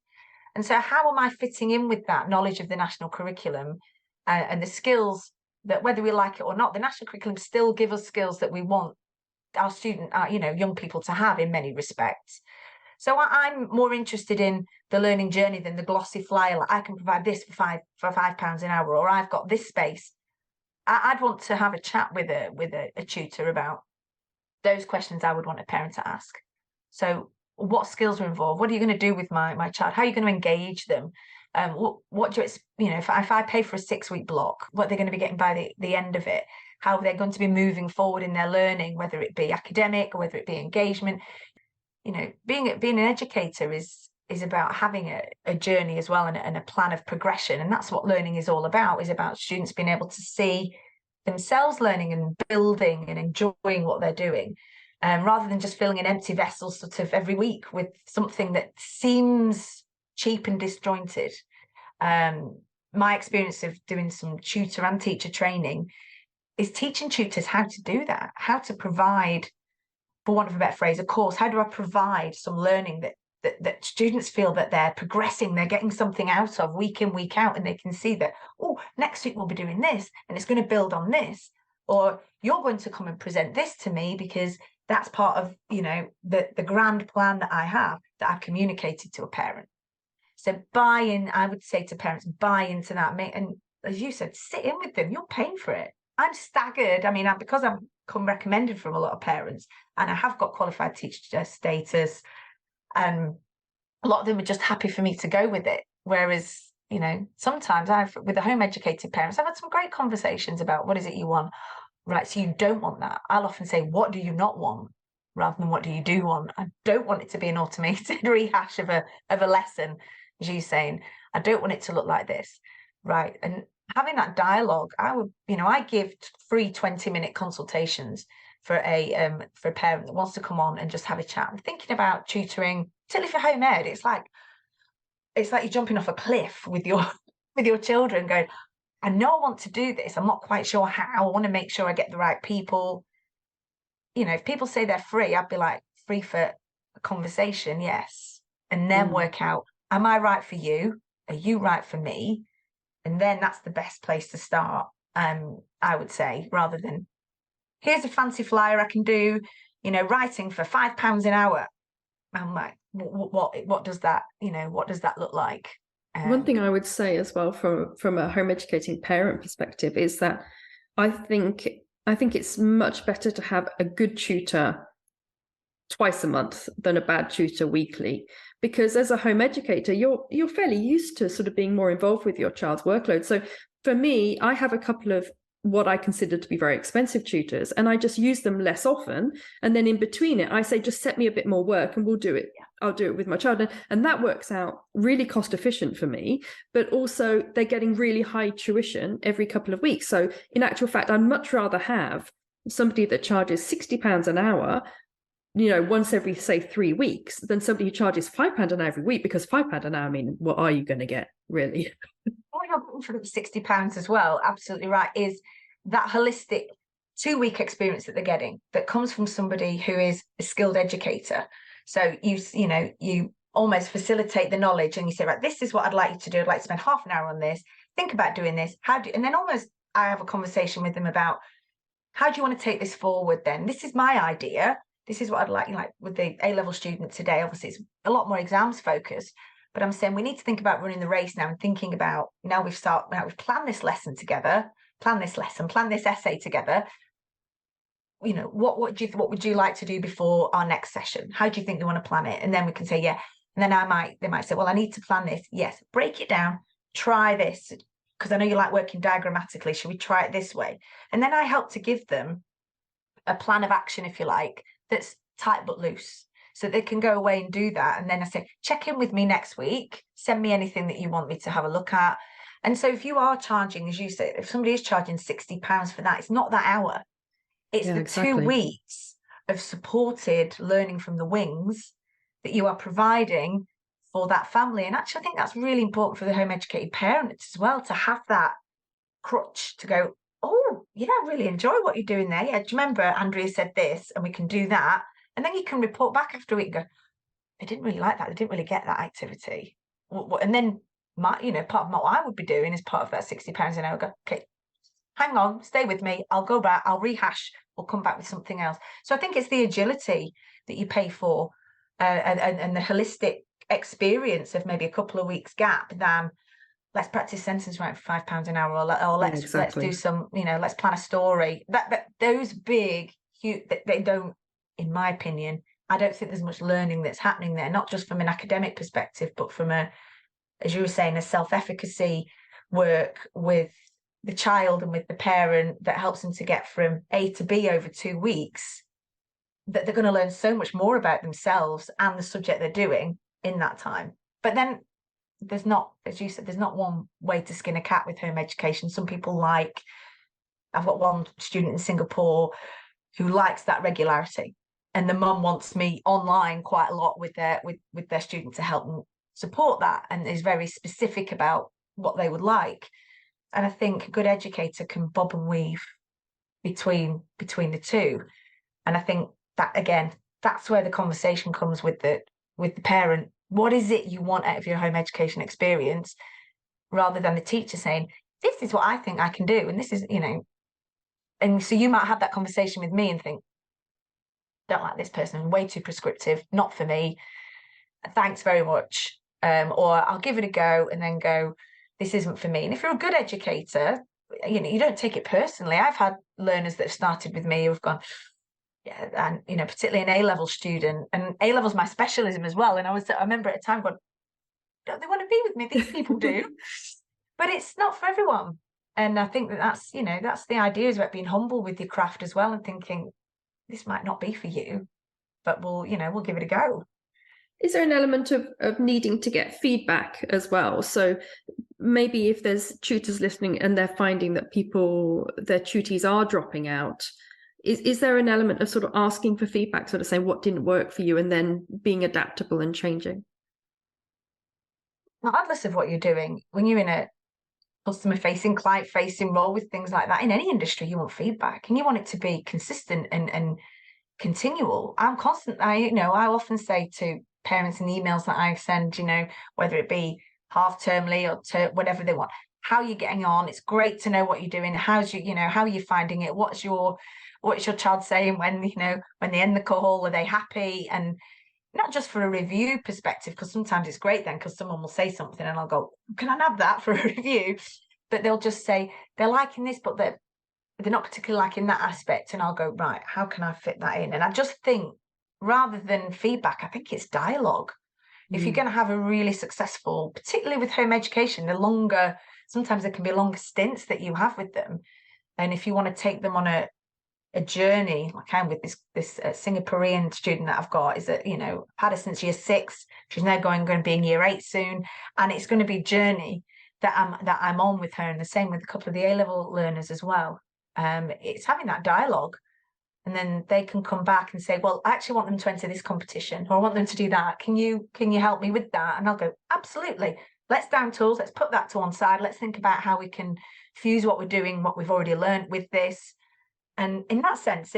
And so how am I fitting in with that knowledge of the national curriculum and the skills that, whether we like it or not, the national curriculum still give us skills that we want our young people to have in many respects. So I'm more interested in the learning journey than the glossy flyer, like I can provide this for £5 an hour, or I've got this space. I'd want to have a chat with a tutor about those questions I would want a parent to ask. So what skills are involved? What are you going to do with my child? How are you going to engage them? What do you, if I pay for a 6-week block, what they're going to be getting by the end of it? How they're going to be moving forward in their learning, whether it be academic or whether it be engagement. Being an educator is about having a journey as well, and a plan of progression. And that's what learning is all about, is about students being able to see themselves learning and building and enjoying what they're doing. rather than just filling an empty vessel sort of every week with something that seems cheap and disjointed. My experience of doing some tutor and teacher training is teaching tutors how to do that, how to provide, for want of a better phrase, a course. How do I provide some learning that students feel that they're progressing, they're getting something out of week in, week out, and they can see that, oh, next week we'll be doing this, and it's going to build on this, or you're going to come and present this to me because that's part of, you know, the grand plan that I have, that I've communicated to a parent. So buy in, I would say to parents, buy into that. And as you said, sit in with them. You're paying for it. I'm staggered. I mean, because I've come recommended from a lot of parents, and I have got qualified teacher status, a lot of them are just happy for me to go with it. Whereas, you know, sometimes with the home educated parents, I've had some great conversations about what is it you want. Right, so you don't want that. I'll often say, what do you not want? Rather than what do you do want? I don't want it to be an automated rehash of a lesson, as you're saying. I don't want it to look like this. Right. And having that dialogue, I give free 20-minute consultations for a parent that wants to come on and just have a chat. I'm thinking about tutoring, particularly for home ed. It's like you're jumping off a cliff with your children, going, I know I want to do this. I'm not quite sure how. I want to make sure I get the right people. You know, if people say they're free, I'd be like, free for a conversation, yes. And then work out, am I right for you? Are you right for me? And then that's the best place to start, I would say, rather than, here's a fancy flyer I can do, you know, writing for £5 an hour. I'm like, what does that, you know, what does that look like? One thing I would say as well from a home educating parent perspective is that I think it's much better to have a good tutor twice a month than a bad tutor weekly, because as a home educator, you're fairly used to sort of being more involved with your child's workload. So for me, I have a couple of what I consider to be very expensive tutors, and I just use them less often. And then in between it, I say, just set me a bit more work and we'll do it. I'll do it with my child. And that works out really cost efficient for me, but also they're getting really high tuition every couple of weeks. So in actual fact, I'd much rather have somebody that charges £60 an hour, you know, once every, say, 3 weeks, than somebody who charges £5 an hour every week, because £5 an hour, I mean, what are you going to get, really? Oh, you're for £60 as well. Absolutely right. Is that holistic 2-week experience that they're getting that comes from somebody who is a skilled educator. So you almost facilitate the knowledge, and you say, right, this is what I'd like you to do. I'd like to spend half an hour on this. Think about doing this. And then almost I have a conversation with them about, how do you want to take this forward then? This is my idea. This is what I'd like with the A-level student today. Obviously, it's a lot more exams focused, but I'm saying we need to think about running the race now, and thinking about, now we've planned this lesson together, plan this essay together. You know, what would you like to do before our next session? How do you think we want to plan it? And then we can say, yeah. And then they might say, well, I need to plan this. Yes, break it down, try this, because I know you like working diagrammatically. Should we try it this way? And then I help to give them a plan of action, if you like, that's tight but loose, so they can go away and do that. And then I say, check in with me next week, send me anything that you want me to have a look at. And so if you are charging, as you said, if somebody is charging £60 for that, it's not that hour. It's the exactly. 2 weeks of supported learning from the wings that you are providing for that family. And actually, I think that's really important for the home educated parents as well, to have that crutch to go, oh, yeah, I really enjoy what you're doing there. Yeah, do you remember Andrea said this, and we can do that? And then you can report back after a week and go, I didn't really like that. I didn't really get that activity. And then part of what I would be doing is part of that £60 an hour. Go, okay, hang on, stay with me. I'll go back. I'll rehash. We'll come back with something else. So I think it's the agility that you pay for, and the holistic experience of maybe a couple of weeks gap than let's practice sentence writing for £5 an hour, or let's do some, let's plan a story. That those big, huge, they don't, in my opinion, I don't think there's much learning that's happening there, not just from an academic perspective, but from as you were saying, a self-efficacy work with the child and with the parent that helps them to get from A to B over 2 weeks, that they're going to learn so much more about themselves and the subject they're doing in that time. But then there's not, as you said, there's not one way to skin a cat with home education. Some people I've got one student in Singapore who likes that regularity. and the mum wants me online quite a lot with their student to help them support that, and is very specific about what they would like. And I think a good educator can bob and weave between the two. And I think that, again, that's where the conversation comes with the parent. What is it you want out of your home education experience, rather than the teacher saying, this is what I think I can do, and this is, and so you might have that conversation with me and think, don't like this person, way too prescriptive, not for me, thanks very much. Or I'll give it a go, and then go, this isn't for me. And if you're a good educator, you don't take it personally. I've had learners that have started with me who have gone, yeah, and particularly an A-level student, and A-level's my specialism as well. And I remember at a time going, don't they want to be with me? These people do. But it's not for everyone. And I think that's the idea, is about being humble with your craft as well, and thinking, this might not be for you, but we'll give it a go. Is there an element of needing to get feedback as well? So maybe if there's tutors listening and they're finding that their tutees are dropping out, is there an element of sort of asking for feedback, sort of saying what didn't work for you, and then being adaptable and changing? Regardless of what you're doing, when you're in a customer-facing, client-facing role with things like that, in any industry, you want feedback, and you want it to be consistent and continual. I often say to parents in emails that I send, whether it be half-termly or whatever they want, how are you getting on? It's great to know what you're doing. How are you finding it? What's your child saying when they end the call? Are they happy? And not just for a review perspective, because sometimes it's great then, because someone will say something and I'll go, can I have that for a review? But they'll just say they're liking this, but they're not particularly liking that aspect. And I'll go, right, how can I fit that in? And I just think, rather than feedback, I think it's dialogue. If you're going to have a really successful, particularly with home education, sometimes there can be longer stints that you have with them. And if you want to take them on a journey, like I'm with this Singaporean student that I've got, is that I've had her since year 6. She's now going to be in year 8 soon, and it's going to be a journey that I'm on with her, and the same with a couple of the A-level learners as well. It's having that dialogue, and then they can come back and say, well, I actually want them to enter this competition, or I want them to do that. Can you help me with that? And I'll go, absolutely. Let's down tools. Let's put that to one side. Let's think about how we can fuse what we're doing, what we've already learned with this. And in that sense,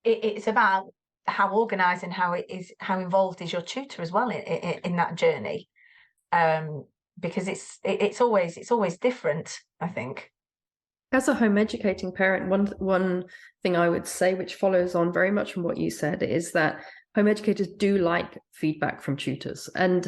it's about how organised and how involved is your tutor as well in that journey, because it's always different, I think. As a home educating parent, one thing I would say, which follows on very much from what you said, is that home educators do like feedback from tutors. And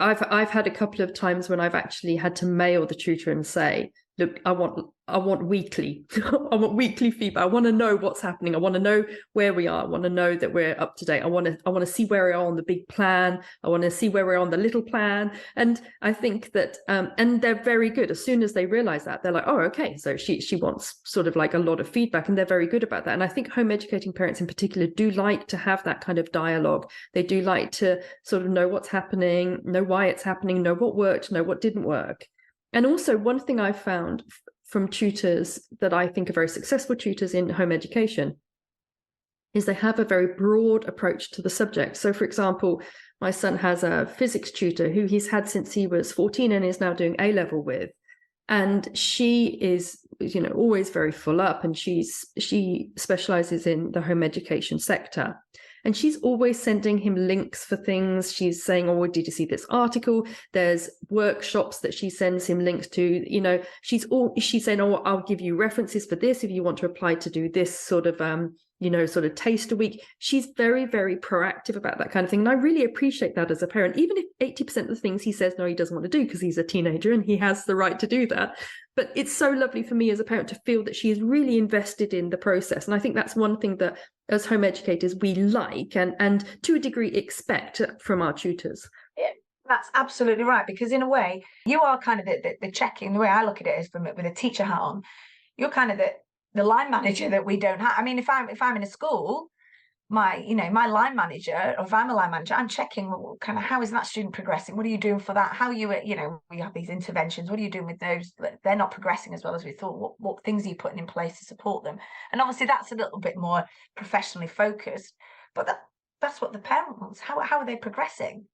I've had a couple of times when I've actually had to mail the tutor and say, look, I want weekly, I want weekly feedback. I want to know what's happening. I want to know where we are. I want to know that we're up to date. I want to see where we are on the big plan. I want to see where we're on the little plan. And I think that, and they're very good. As soon as they realize that, they're like, oh, okay. So she wants sort of like a lot of feedback, and they're very good about that. And I think home educating parents in particular do like to have that kind of dialogue. They do like to sort of know what's happening, know why it's happening, know what worked, know what didn't work. And also, one thing I've found from tutors that I think are very successful tutors in home education is they have a very broad approach to the subject. So, for example, my son has a physics tutor who he's had since he was 14 and is now doing A-level with. And she is, always very full up, and she specializes in the home education sector. And she's always sending him links for things. She's saying, oh, did you see this article? There's workshops that she sends him links to. She's saying, oh, I'll give you references for this if you want to apply to do this sort of, sort of taste a week. She's very, very proactive about that kind of thing. And I really appreciate that as a parent, even if 80% of the things he says, no, he doesn't want to do because he's a teenager and he has the right to do that. But it's so lovely for me as a parent to feel that she is really invested in the process. And I think that's one thing that as home educators, we like and to a degree expect from our tutors. Yeah, that's absolutely right. Because in a way, you are kind of the checking. The way I look at it is with a teacher hat on, you're kind of the line manager that we don't have. I mean, if I'm in a school, my line manager, or if I'm a line manager, I'm checking kind of how is that student progressing? What are you doing for that? How are you, we have these interventions. What are you doing with those? They're not progressing as well as we thought. What things are you putting in place to support them? And obviously that's a little bit more professionally focused, but that's what the parent wants. How are they progressing?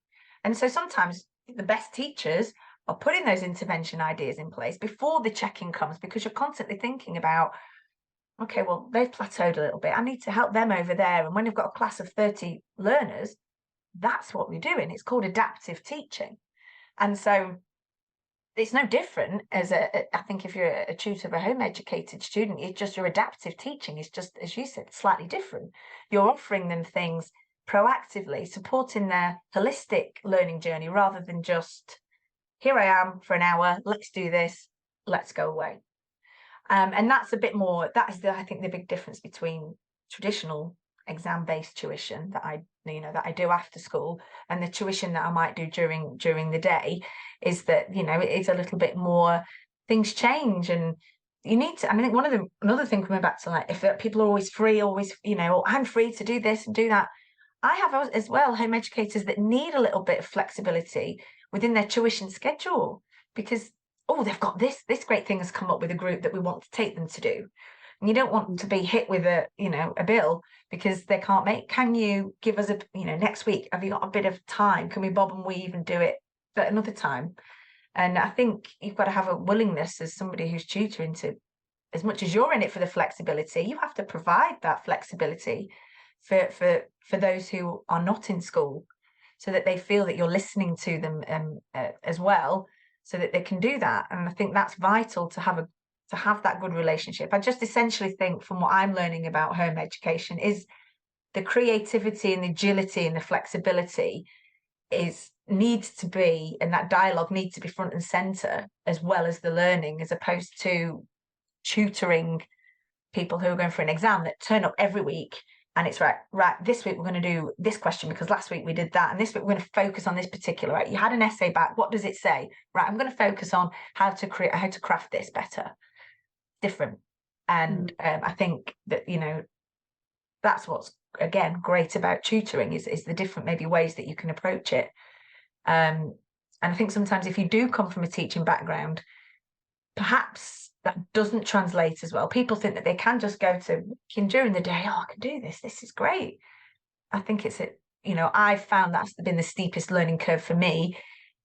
And so sometimes the best teachers are putting those intervention ideas in place before the check-in comes, because you're constantly thinking about, okay, well, they've plateaued a little bit. I need to help them over there. And when you've got a class of 30 learners, that's what we're doing. It's called adaptive teaching. And so it's no different I think if you're a tutor of a home educated student, it's just your adaptive teaching is just, as you said, slightly different. You're offering them things proactively, supporting their holistic learning journey rather than just, here I am for an hour, let's do this, let's go away. And that's a bit more, that is I think the big difference between traditional exam-based tuition that I do after school and the tuition that I might do during the day, is that, it is a little bit more, things change, and you need to, I mean, another thing coming back to, like, if people are always free, always, I'm free to do this and do that. I have as well home educators that need a little bit of flexibility within their tuition schedule, because they've got this great thing has come up with a group that we want to take them to do. And you don't want to be hit with a bill because they can't make. Can you give us next week, have you got a bit of time? Can we bob and weave and do it at another time? And I think you've got to have a willingness as somebody who's tutoring to, as much as you're in it for the flexibility, you have to provide that flexibility for those who are not in school, so that they feel that you're listening to them as well, so that they can do that. And I think that's vital to have that good relationship. I just essentially think, from what I'm learning about home education, is the creativity and the agility and the flexibility needs to be, and that dialogue needs to be front and center, as well as the learning, as opposed to tutoring people who are going for an exam that turn up every week. And it's right, this week we're going to do this question because last week we did that. And this week we're going to focus on this particular, right? You had an essay back. What does it say? Right, I'm going to focus on how to craft this better. Different. And I think that, that's what's, again, great about tutoring is the different maybe ways that you can approach it. And I think sometimes if you do come from a teaching background, perhaps that doesn't translate as well. People think that they can just go to during the day, I can do this is great. I think it's I've found that's been the steepest learning curve for me,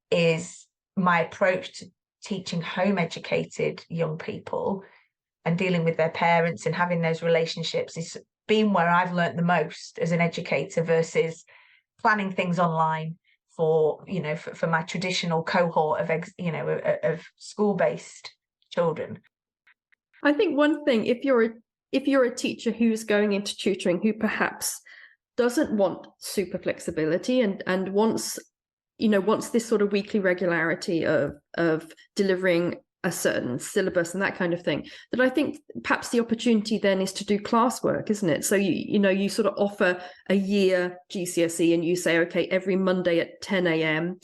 is my approach to teaching home educated young people and dealing with their parents and having those relationships is been where I've learned the most as an educator, versus planning things online for my traditional cohort of school-based children. I think one thing, if you're a teacher who's going into tutoring, who perhaps doesn't want super flexibility and wants this sort of weekly regularity of delivering a certain syllabus and that kind of thing, that I think perhaps the opportunity then is to do classwork, isn't it? So you sort of offer a year GCSE and you say, okay, every Monday at 10 a.m.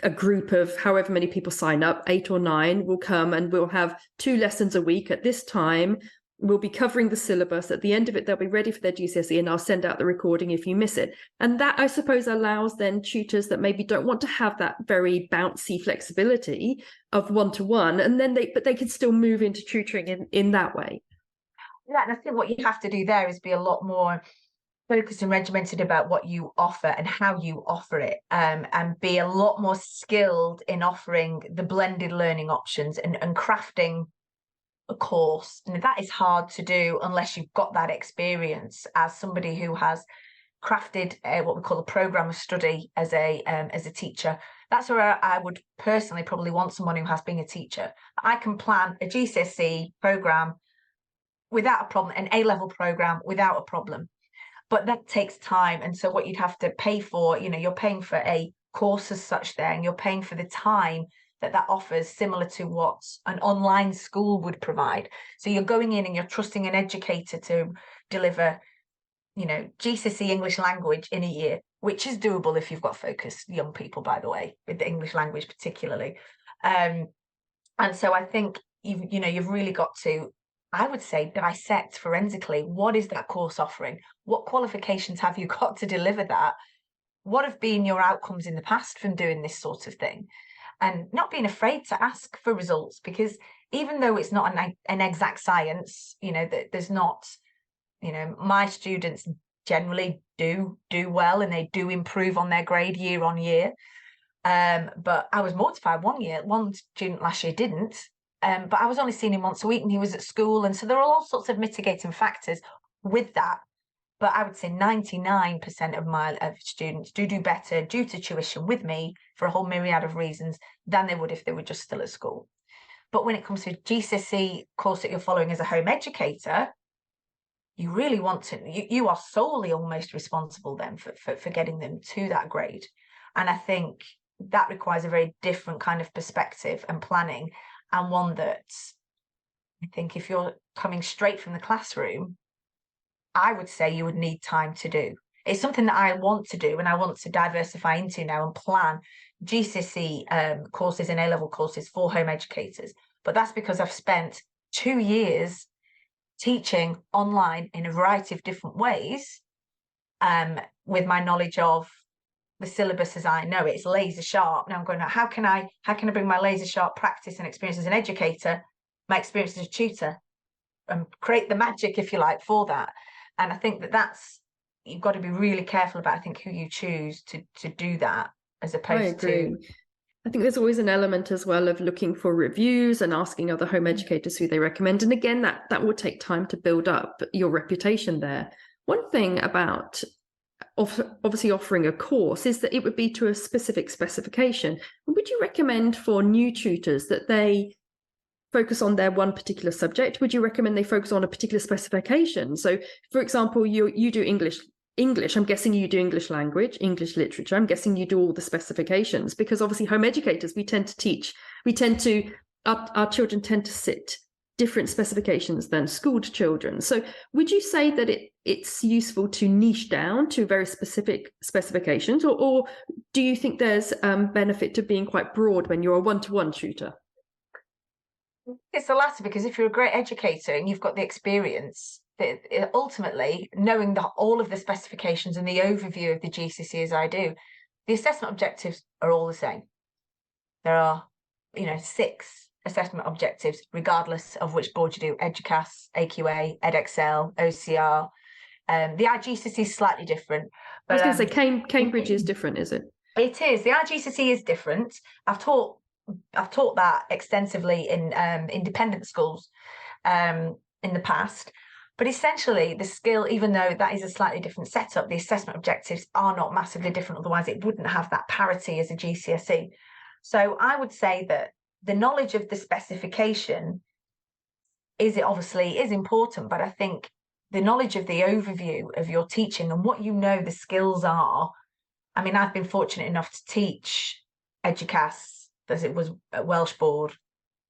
a group of however many people sign up, 8 or 9, will come and we'll have 2 lessons a week at this time. We'll be covering the syllabus. At the end of it, they'll be ready for their GCSE, and I'll send out the recording if you miss it. And that, I suppose, allows then tutors that maybe don't want to have that very bouncy flexibility of one-to-one, and then they can still move into tutoring in that way. Yeah, and I think what you have to do there is be a lot more focused and regimented about what you offer and how you offer it, and be a lot more skilled in offering the blended learning options and crafting a course. And that is hard to do unless you've got that experience as somebody who has crafted what we call a program of study as a teacher. That's where I would personally probably want someone who has been a teacher. I can plan a GCSE program without a problem, an A-level program without a problem. But that takes time. And so what you'd have to pay for, you're paying for a course as such there, and you're paying for the time that offers, similar to what an online school would provide. So you're going in and you're trusting an educator to deliver, GCSE English language in a year, which is doable if you've got focused young people, by the way, with the English language particularly. And so I think you've really got to I would say dissect forensically, what is that course offering? What qualifications have you got to deliver that? What have been your outcomes in the past from doing this sort of thing? And not being afraid to ask for results, because even though it's not an exact science, that there's not, my students generally do well, and they do improve on their grade year on year. But I was mortified one student last year didn't, but I was only seeing him once a week and he was at school. And so there are all sorts of mitigating factors with that. But I would say 99% of my students do better due to tuition with me for a whole myriad of reasons than they would if they were just still at school. But when it comes to GCSE course that you're following as a home educator, you really want to, you are solely almost responsible then for getting them to that grade. And I think that requires a very different kind of perspective and planning, and one that I think if you're coming straight from the classroom, I would say you would need time to do. It's something that I want to do and I want to diversify into now and plan GCSE courses and A-level courses for home educators. But that's because I've spent 2 years teaching online in a variety of different ways, with my knowledge of the syllabus as I know it. It's laser sharp. Now I'm going, how can I bring my laser sharp practice and experience as an educator, my experience as a tutor, and create the magic, if you like, for that. And I think that's, you've got to be really careful about, I think, who you choose to do that, as opposed to. I think there's always an element as well of looking for reviews and asking other home educators who they recommend. And again, that will take time to build up your reputation there. One thing about obviously offering a course is that it would be to a specific specification. Would you recommend for new tutors that they focus on their one particular subject? Would you recommend they focus on a particular specification? So, for example, you do English. I'm guessing you do English language, English literature. I'm guessing you do all the specifications, because obviously home educators, our children tend to sit different specifications than schooled children. So would you say that it's useful to niche down to very specific specifications, or do you think there's benefit to being quite broad when you're a one-to-one tutor? It's the latter, because if you're a great educator and you've got the experience, ultimately knowing all of the specifications and the overview of the GCSE as I do, the assessment objectives are all the same. There are, 6 assessment objectives, regardless of which board you do: EduCaS, AQA, EdExcel, OCR. The IGCSE is slightly different. But, I was going to say Cambridge is different, is it? It is. The IGCSE is different. I've taught that extensively in independent schools in the past. But essentially, the skill, even though that is a slightly different setup, the assessment objectives are not massively different. Otherwise, it wouldn't have that parity as a GCSE. So I would say that the knowledge of the specification is important, but I think the knowledge of the overview of your teaching and what the skills are. I mean, I've been fortunate enough to teach EduCaS, as it was at Welsh Board,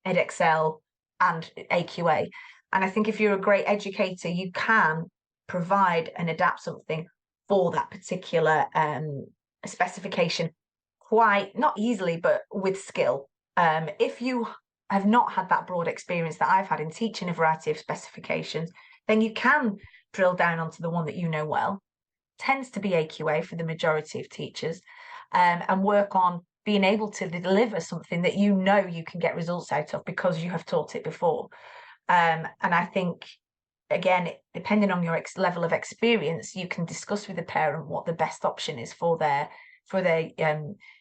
EdExcel, and AQA. And I think if you're a great educator, you can provide and adapt something for that particular specification quite, not easily, but with skill. If you have not had that broad experience that I've had in teaching a variety of specifications, then you can drill down onto the one that you know well. Tends to be AQA for the majority of teachers, and work on being able to deliver something that you can get results out of because you have taught it before. And I think, again, depending on your level of experience, you can discuss with the parent what the best option is for their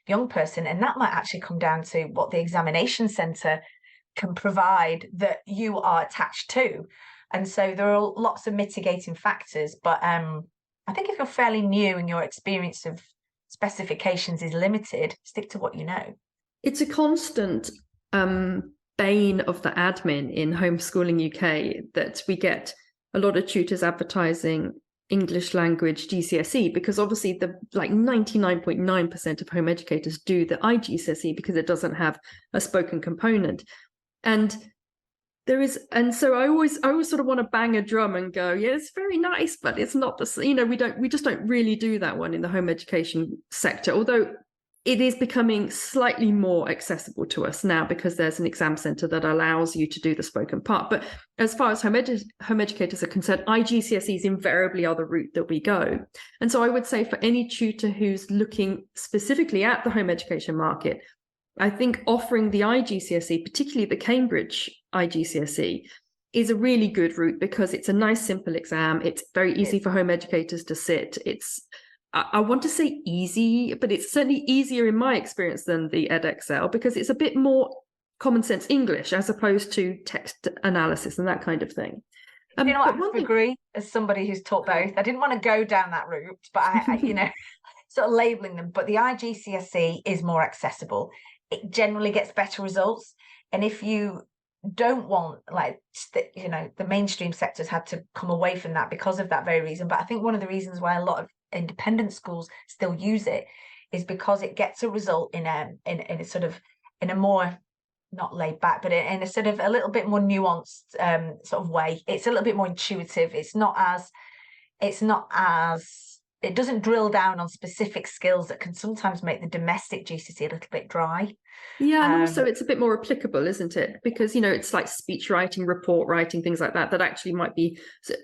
young person, and that might actually come down to what the examination centre can provide that you are attached to. And so there are lots of mitigating factors, but I think if you're fairly new and your experience of specifications is limited, stick to what you know. It's a constant bane of the admin in homeschooling UK that we get a lot of tutors advertising English language GCSE, because obviously the 99.9% of home educators do the IGCSE because it doesn't have a spoken component. And so I always sort of want to bang a drum and go, yeah, it's very nice, but it's not the, we just don't really do that one in the home education sector. Although it is becoming slightly more accessible to us now because there's an exam center that allows you to do the spoken part. But as far as home educators are concerned, IGCSEs invariably are the route that we go. And so I would say for any tutor who's looking specifically at the home education market, I think offering the IGCSE, particularly the Cambridge IGCSE, is a really good route because it's a nice, simple exam. It's very easy for home educators to sit. It's, I want to say easy, but it's certainly easier in my experience than the edXL because it's a bit more common sense English as opposed to text analysis and that kind of thing. You know what, I agree as somebody who's taught both. I didn't want to go down that route, but I you know, sort of labeling them, but the IGCSE is more accessible. It generally gets better results. And if you don't want, like, you know, the mainstream sectors had to come away from that because of that very reason. But I think one of the reasons why a lot of independent schools still use it is because it gets a result in a sort of, in a more, not laid back, but in a sort of a little bit more nuanced sort of way. It's a little bit more intuitive. It doesn't drill down on specific skills that can sometimes make the domestic GCSE a little bit dry. Yeah, and also it's a bit more applicable, isn't it? Because, you know, it's like speech writing, report writing, things like that, that actually might be,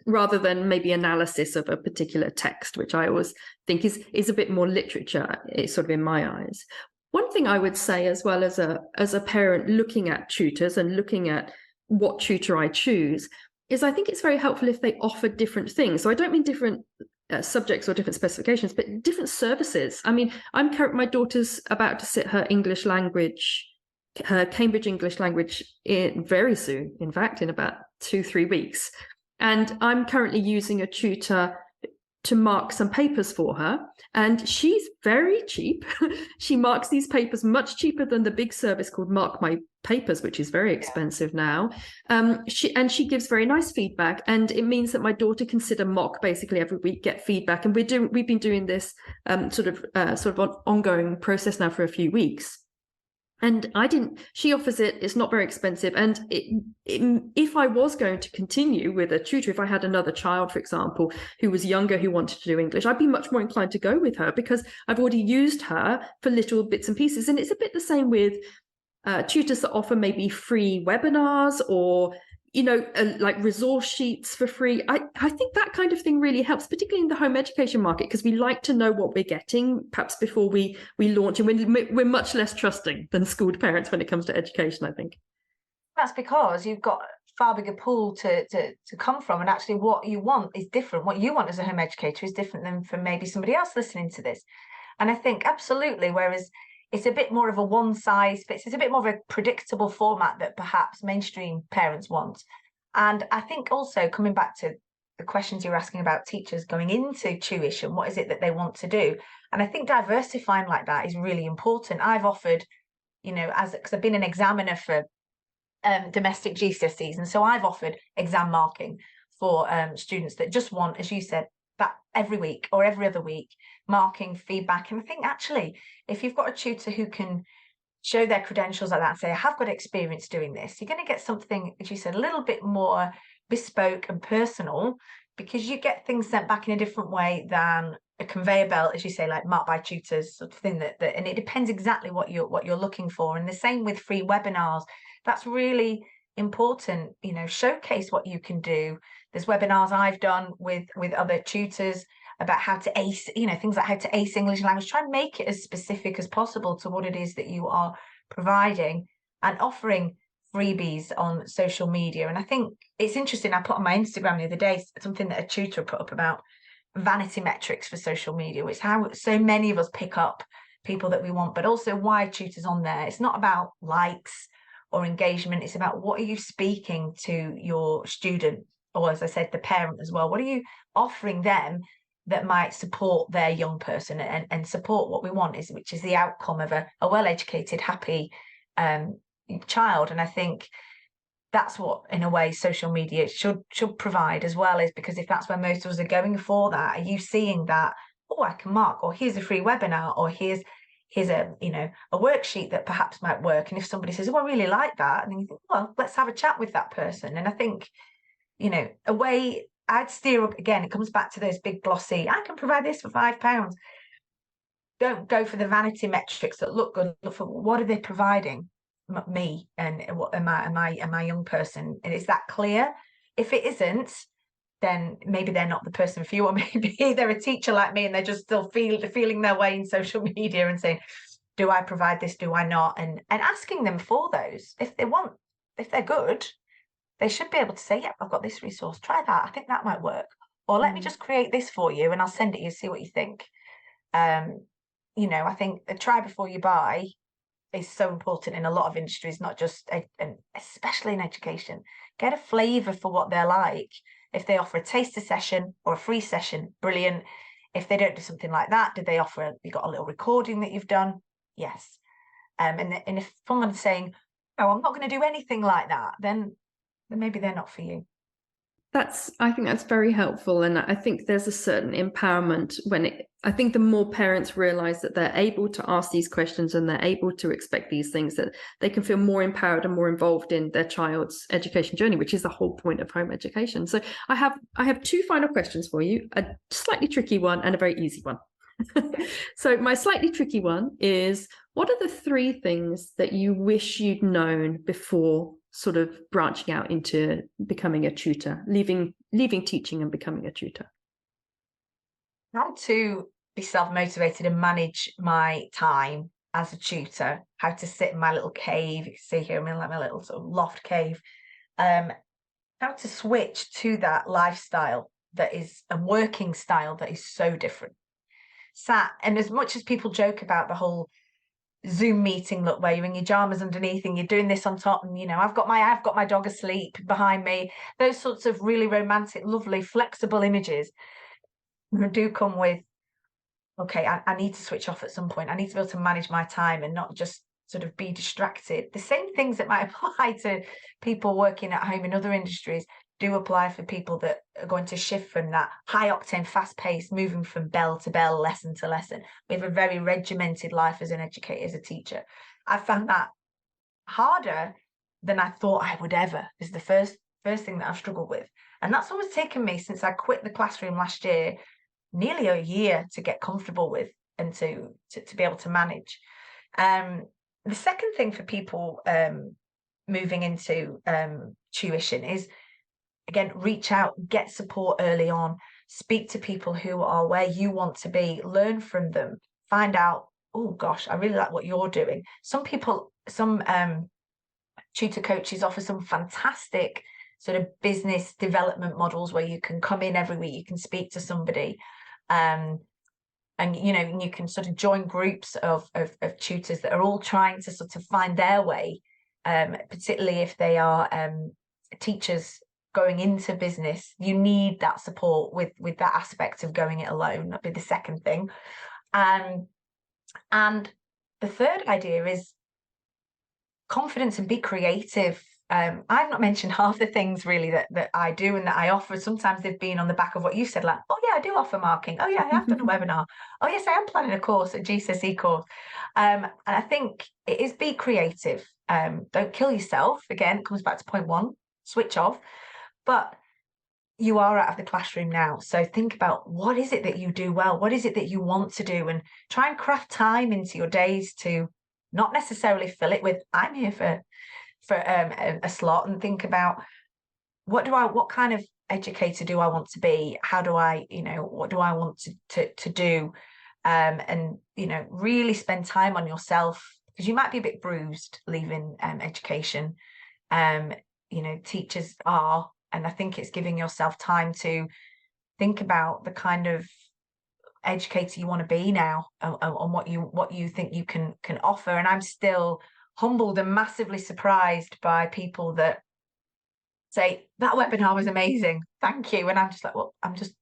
rather than maybe analysis of a particular text, which I always think is a bit more literature, it's sort of in my eyes. One thing I would say as well as a parent looking at tutors and looking at what tutor I choose is I think it's very helpful if they offer different things. So I don't mean different subjects or different specifications, but different services. I mean, my daughter's about to sit her English language, her Cambridge English language very soon, in fact, in about 2-3 weeks. And I'm currently using a tutor to mark some papers for her. And she's very cheap. She marks these papers much cheaper than the big service called Mark My Papers, which is very expensive now. She gives very nice feedback. And it means that my daughter can sit and mock basically every week, get feedback. And we've been doing this sort of an ongoing process now for a few weeks. And she offers it, it's not very expensive. And if I was going to continue with a tutor, if I had another child, for example, who was younger, who wanted to do English, I'd be much more inclined to go with her because I've already used her for little bits and pieces. And it's a bit the same with tutors that offer maybe free webinars or, you know, like resource sheets for free. I think that kind of thing really helps, particularly in the home education market, because we like to know what we're getting perhaps before we launch, and we're much less trusting than schooled parents when it comes to education, I think. That's because you've got a far bigger pool to come from, and actually what you want is different. What you want as a home educator is different than from maybe somebody else listening to this. And I think absolutely, whereas it's a bit more of a one size fits. It's a bit more of a predictable format that perhaps mainstream parents want. And I think also coming back to the questions you're asking about teachers going into tuition, what is it that they want to do? And I think diversifying like that is really important. I've offered, you know, because I've been an examiner for domestic GCSEs, and so I've offered exam marking for students that just want, as you said, that every week or every other week, marking feedback. And I think actually, if you've got a tutor who can show their credentials like that and say, I have got experience doing this, you're going to get something, as you said, a little bit more bespoke and personal, because you get things sent back in a different way than a conveyor belt, as you say, like marked by tutors sort of thing. That and it depends exactly what you're looking for. And the same with free webinars. That's really important. You know, showcase what you can do. There's webinars I've done with other tutors about how to ace, you know, things like how to ace English language. Try and make it as specific as possible to what it is that you are providing, and offering freebies on social media. And I think it's interesting, I put on my Instagram the other day something that a tutor put up about vanity metrics for social media, which is how so many of us pick up people that we want, but also why tutors on there. It's not about likes or engagement. It's about what are you speaking to your student, or as I said, the parent as well. What are you offering them that might support their young person and support what we want, which is the outcome of a well-educated, happy child. And I think that's what, in a way, social media should provide as well, is because if that's where most of us are going for that, are you seeing that, oh, I can mark, or here's a free webinar, or here's a, you know, a worksheet that perhaps might work. And if somebody says, oh, I really like that, and then you think, well, let's have a chat with that person. And I think, you know, a way I'd steer up, again, it comes back to those big glossy, I can provide this for £5. don't go for the vanity metrics that look good. Look for what are they providing me, and what am I young person, and is that clear? If it isn't, then maybe they're not the person for you, or maybe they're a teacher like me and they're just still feeling their way in social media and saying, do I provide this, do I not? And asking them for those. If they're good, they should be able to say, yeah, I've got this resource, try that, I think that might work. Or let me just create this for you and I'll send it you, see what you think. I think the try before you buy is so important in a lot of industries, not just, and especially in education. Get a flavour for what they're like. If they offer a taster session or a free session, brilliant. If they don't do something like that, do they offer, you got a little recording that you've done? Yes. And if someone's saying, oh, I'm not going to do anything like that, then maybe they're not for you. I think that's very helpful. And I think there's a certain empowerment I think the more parents realize that they're able to ask these questions and they're able to expect these things, that they can feel more empowered and more involved in their child's education journey, which is the whole point of home education. So I have two final questions for you, a slightly tricky one and a very easy one. So my slightly tricky one is, what are the three things that you wish you'd known before sort of branching out into becoming a tutor, leaving teaching and becoming a tutor? How to be self-motivated and manage my time as a tutor, how to sit in my little cave. You can see here I'm in like my little sort of loft cave. How to switch to that lifestyle that is a working style that is so different. And as much as people joke about the whole Zoom meeting look where you're in your pajamas underneath and you're doing this on top, and I've got my dog asleep behind me, those sorts of really romantic, lovely, flexible images do come with, okay, I need to switch off at some point. I need to be able to manage my time and not just sort of be distracted. The same things that might apply to people working at home in other industries do apply for people that are going to shift from that high octane, fast paced, moving from bell to bell, lesson to lesson. We have a very regimented life as an educator, as a teacher. I found that harder than I thought I would ever, is the first thing that I've struggled with. And that's always taken me, since I quit the classroom last year, nearly a year to get comfortable with and to be able to manage. The second thing for people moving into tuition is, again, reach out, get support early on, speak to people who are where you want to be, learn from them, find out, oh gosh, I really like what you're doing. Some tutor coaches offer some fantastic sort of business development models where you can come in every week, you can speak to somebody, and you can sort of join groups of tutors that are all trying to sort of find their way, particularly if they are teachers going into business. You need that support with that aspect of going it alone. That'd be the second thing. And the third idea is confidence and be creative. I've not mentioned half the things really that I do and that I offer. Sometimes they've been on the back of what you said, like, oh yeah, I do offer marking. Oh yeah, I have done a webinar. Oh yes, I am planning a course, a GCSE course. And I think it is, be creative. Don't kill yourself. Again, it comes back to point one, switch off. But you are out of the classroom now. So think about, what is it that you do well? What is it that you want to do? And try and craft time into your days to not necessarily fill it with, I'm here for a slot, and think about, what kind of educator do I want to be? How do I, what do I want to do? And, really spend time on yourself, because you might be a bit bruised leaving education. Teachers are, and I think it's giving yourself time to think about the kind of educator you want to be now, and what you think you can offer. And I'm still humbled and massively surprised by people that say, that webinar was amazing, thank you. And I'm just like, well, I'm just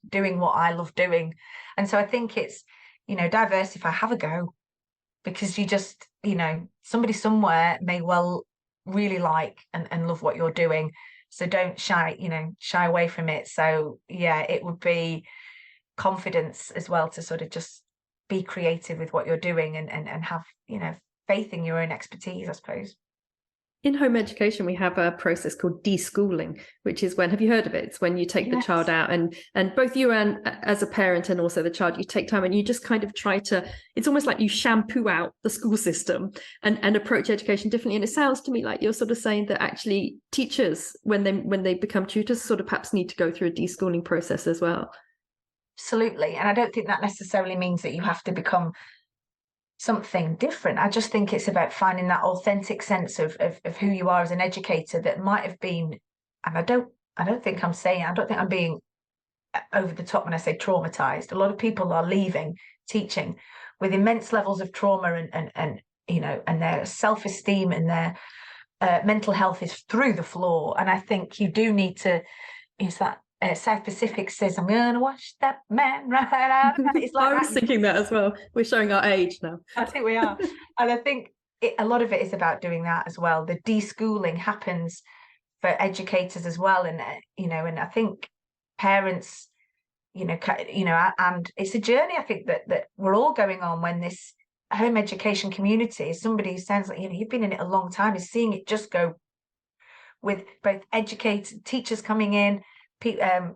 doing what I love doing. And so I think it's, diversify, have a go, because you just, somebody somewhere may well really like and love what you're doing. So don't shy away from it. So yeah, it would be confidence as well, to sort of just be creative with what you're doing and have, faith in your own expertise, I suppose. In home education, we have a process called deschooling, which is when, have you heard of it? It's when you take the child out and both you and as a parent and also the child, you take time and you just kind of try to, it's almost like you shampoo out the school system and approach education differently. And it sounds to me like you're sort of saying that actually teachers, when they become tutors, sort of perhaps need to go through a deschooling process as well. Absolutely. And I don't think that necessarily means that you have to become something different. I just think it's about finding that authentic sense of who you are as an educator that might have been, and I don't think I'm being over the top when I say traumatized. A lot of people are leaving teaching with immense levels of trauma and you know, and their self-esteem and their mental health is through the floor. And I think you do need to, is that South Pacific says, I'm gonna watch that man right out. It's like I was thinking that as well. We're showing our age now. I think we are. And I think a lot of it is about doing that as well. The deschooling happens for educators as well. And, you know, and I think parents, and it's a journey, I think, that we're all going on when this home education community, as somebody who sounds like, you've been in it a long time, is seeing it just go with both educators, teachers coming in, young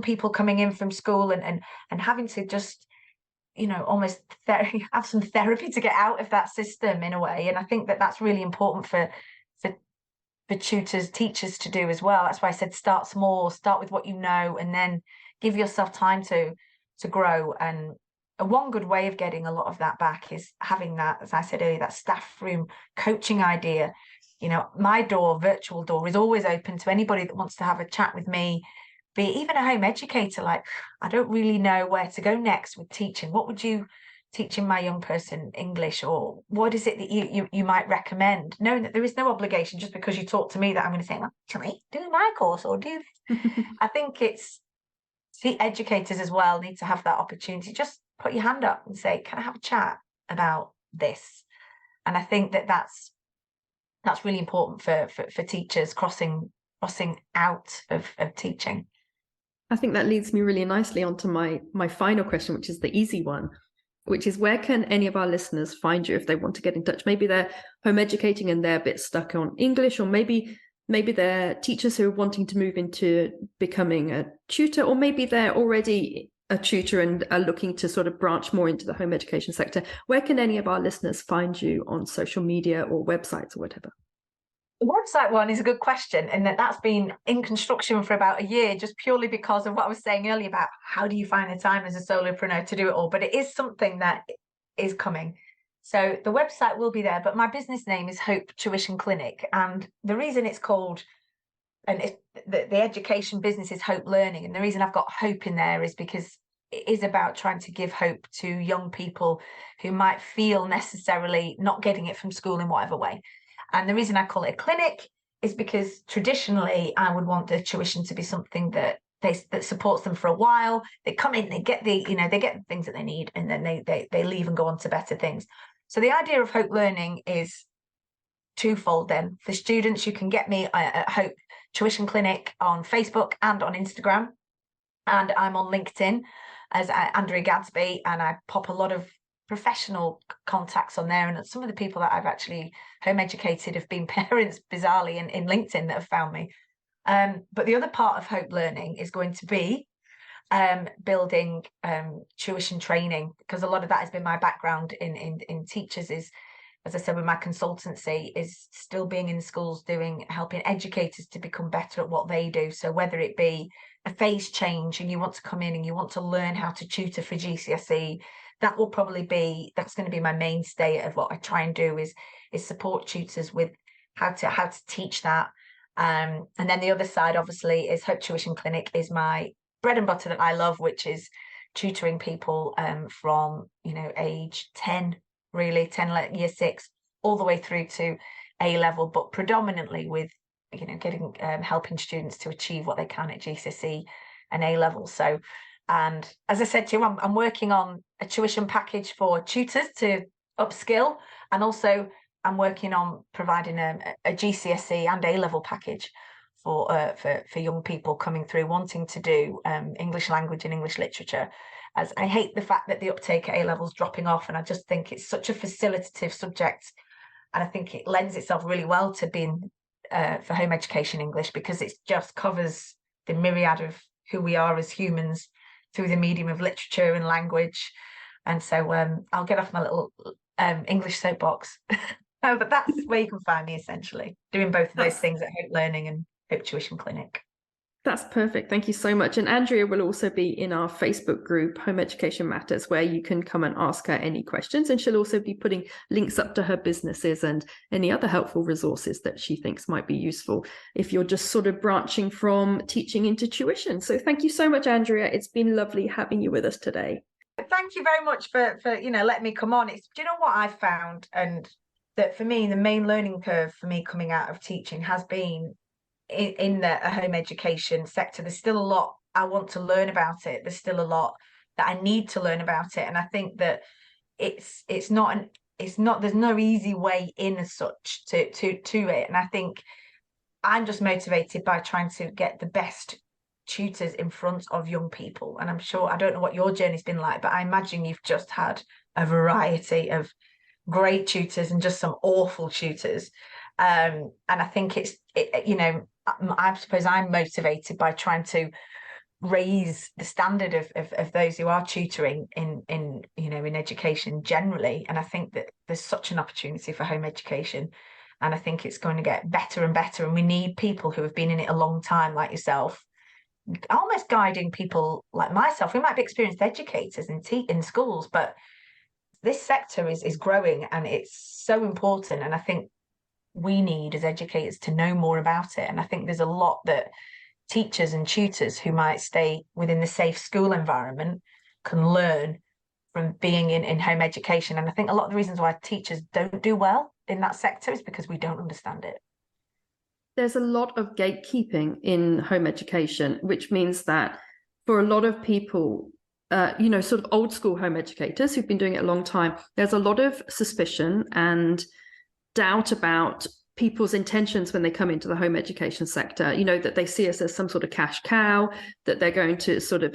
people coming in from school and having to just almost have some therapy to get out of that system in a way. And I think that that's really important for tutors, teachers to do as well. That's why I said start small, start with what you know, and then give yourself time to grow. And one good way of getting a lot of that back is having that, as I said earlier, that staff room coaching idea. My virtual door is always open to anybody that wants to have a chat with me, be it even a home educator. Like, I don't really know where to go next with teaching. What would you teaching my young person English, or what is it that you might recommend? Knowing that there is no obligation just because you talk to me that I'm going to say, well, actually, do my course or do this. I think it's educators as well need to have that opportunity. Just put your hand up and say, can I have a chat about this? And I think that that's really important for teachers crossing out of teaching. I think that leads me really nicely onto my final question, which is the easy one, which is, where can any of our listeners find you if they want to get in touch? Maybe they're home educating and they're a bit stuck on English, or maybe they're teachers who are wanting to move into becoming a tutor, or maybe they're already a tutor and are looking to sort of branch more into the home education sector. Where can any of our listeners find you on social media or websites or whatever? The website one is a good question, and that's been in construction for about a year, just purely because of what I was saying earlier about how do you find the time as a solopreneur to do it all. But it is something that is coming. So the website will be there, but my business name is Hope Tuition Clinic. And the reason it's called, and the education business is Hope Learning. And the reason I've got hope in there is because it is about trying to give hope to young people who might feel necessarily not getting it from school in whatever way. And the reason I call it a clinic is because traditionally I would want the tuition to be something that supports them for a while. They come in, they get they get the things that they need, and then they leave and go on to better things. So the idea of Hope Learning is twofold. Then for students, you can get me at Hope Tuition Clinic on Facebook and on Instagram, and I'm on LinkedIn as Andrea Gadsby, and I pop a lot of professional contacts on there, and some of the people that I've actually home educated have been parents, bizarrely, in LinkedIn that have found me. But the other part of Hope Learning is going to be building tuition training, because a lot of that has been my background in teachers. Is, as I said, with my consultancy, is still being in schools helping educators to become better at what they do. So whether it be a phase change and you want to come in and you want to learn how to tutor for GCSE, that's going to be my mainstay of what I try and do is support tutors with how to teach that. And then the other side, obviously, is Hope Tuition Clinic is my bread and butter that I love, which is tutoring people from age 10, really 10 year 6 all the way through to A level, but predominantly with getting helping students to achieve what they can at GCSE and A level. So, and as I said to you, I'm working on a tuition package for tutors to upskill, and also I'm working on providing a GCSE and A-level package for young people coming through wanting to do English language and English literature. As I hate the fact that the uptake at A-level's dropping off, and I just think it's such a facilitative subject And I think it lends itself really well to being for home education English, because it just covers the myriad of who we are as humans through the medium of literature and language. And so I'll get off my little English soapbox. But that's where you can find me, essentially, doing both of those things at Hope Learning and Hope Tuition Clinic. That's perfect. Thank you so much. And Andrea will also be in our Facebook group, Home Education Matters, where you can come and ask her any questions. And she'll also be putting links up to her businesses and any other helpful resources that she thinks might be useful if you're just sort of branching from teaching into tuition. So thank you so much, Andrea. It's been lovely having you with us today. Thank you very much for letting me come on. Do you know what I've found? And that for me, the main learning curve for me coming out of teaching has been in the home education sector. There's still a lot I want to learn about it. There's still a lot that I need to learn about it. And I think that there's no easy way in as such to it. And I think I'm just motivated by trying to get the best tutors in front of young people. And I'm sure, I don't know what your journey's been like, but I imagine you've just had a variety of great tutors and just some awful tutors. And I think I suppose I'm motivated by trying to raise the standard of those who are tutoring in education generally. And I think that there's such an opportunity for home education, and I think it's going to get better and better. And we need people who have been in it a long time, like yourself, almost guiding people like myself. We might be experienced educators in schools, but this sector is growing, and it's so important. And I think we need as educators to know more about it. And I think there's a lot that teachers and tutors who might stay within the safe school environment can learn from being in home education. And I think a lot of the reasons why teachers don't do well in that sector is because we don't understand it. There's a lot of gatekeeping in home education, which means that for a lot of people, sort of old school home educators who've been doing it a long time, there's a lot of suspicion and doubt about people's intentions when they come into the home education sector, that they see us as some sort of cash cow, that they're going to sort of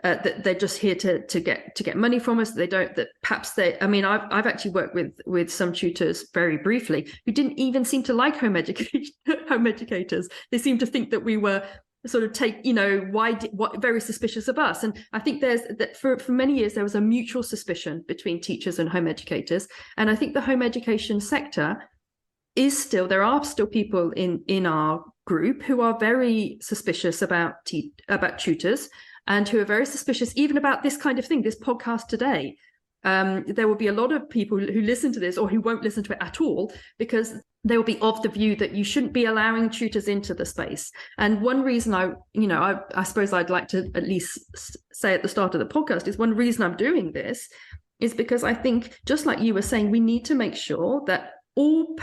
that they're just here to get money from us. I've actually worked with some tutors very briefly who didn't even seem to like home educators. They seemed to think that we were sort of very suspicious of us. And I think there's that for many years there was a mutual suspicion between teachers and home educators. And I think the home education sector there are still people in our group who are very suspicious about tutors, and who are very suspicious even about this kind of thing, this podcast today. There will be a lot of people who listen to this or who won't listen to it at all, because they will be of the view that you shouldn't be allowing tutors into the space. And one reason I suppose I'd like to at least say at the start of the podcast is one reason I'm doing this is because I think, just like you were saying, we need to make sure that all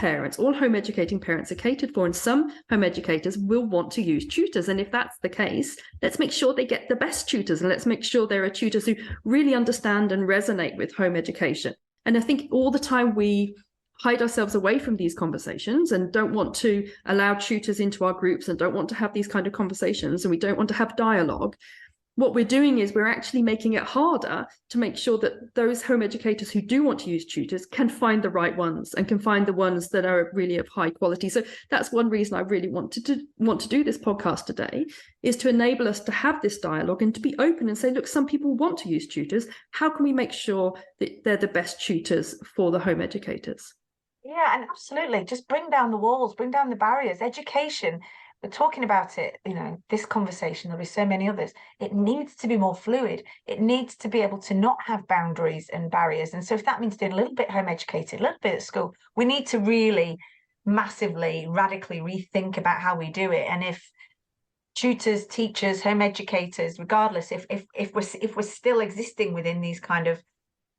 home educating parents are catered for, and some home educators will want to use tutors. And if that's the case, let's make sure they get the best tutors, and let's make sure there are tutors who really understand and resonate with home education. And I think all the time we hide ourselves away from these conversations and don't want to allow tutors into our groups and don't want to have these kind of conversations, and we don't want to have dialogue. What we're doing is we're actually making it harder to make sure that those home educators who do want to use tutors can find the right ones and can find the ones that are really of high quality. So that's one reason I really want to do this podcast today, is to enable us to have this dialogue and to be open and say, look, some people want to use tutors. How can we make sure that they're the best tutors for the home educators? Yeah, and absolutely. Just bring down the walls, bring down the barriers. Education, we're talking about it, this conversation, there'll be so many others. It needs to be more fluid. It needs to be able to not have boundaries and barriers. And so if that means doing a little bit home educated, a little bit at school, we need to really massively, radically rethink about how we do it. And if tutors, teachers, home educators, regardless, if we're still existing within these kind of,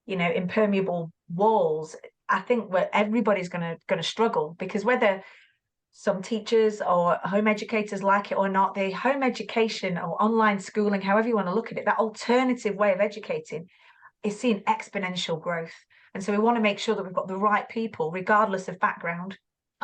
impermeable walls, I think everybody's going to struggle, because whether some teachers or home educators like it or not, the home education or online schooling, however you want to look at it, that alternative way of educating is seeing exponential growth. And so we want to make sure that we've got the right people, regardless of background,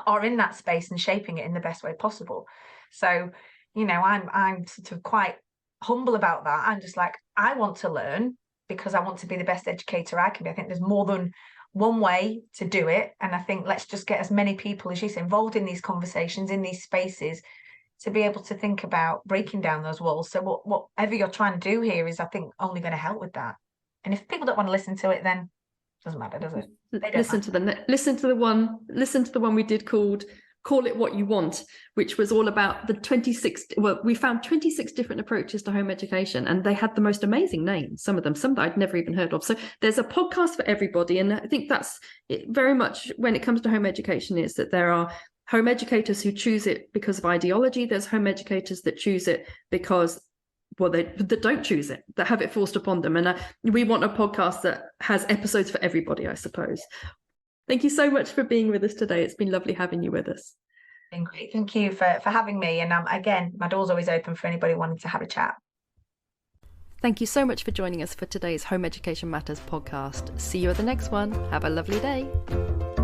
are in that space and shaping it in the best way possible. So, I'm sort of quite humble about that. I'm just like, I want to learn because I want to be the best educator I can be. I think there's more than one way to do it. And I think let's just get as many people as you say involved in these conversations, in these spaces, to be able to think about breaking down those walls. So whatever you're trying to do here is, I think, only going to help with that. And if people don't want to listen to it, then it doesn't matter, does it? They don't listen to the one we did called Call It What You Want, which was all about the 26. Well, we found 26 different approaches to home education, and they had the most amazing names. Some that I'd never even heard of. So there's a podcast for everybody, and I think that's it very much when it comes to home education, is that there are home educators who choose it because of ideology. There's home educators that choose it because, well, that don't choose it, that have it forced upon them. And we want a podcast that has episodes for everybody, I suppose. Thank you so much for being with us today. It's been lovely having you with us. Been great. Thank you for having me. And again, my door's always open for anybody wanting to have a chat. Thank you so much for joining us for today's Home Education Matters podcast. See you at the next one. Have a lovely day.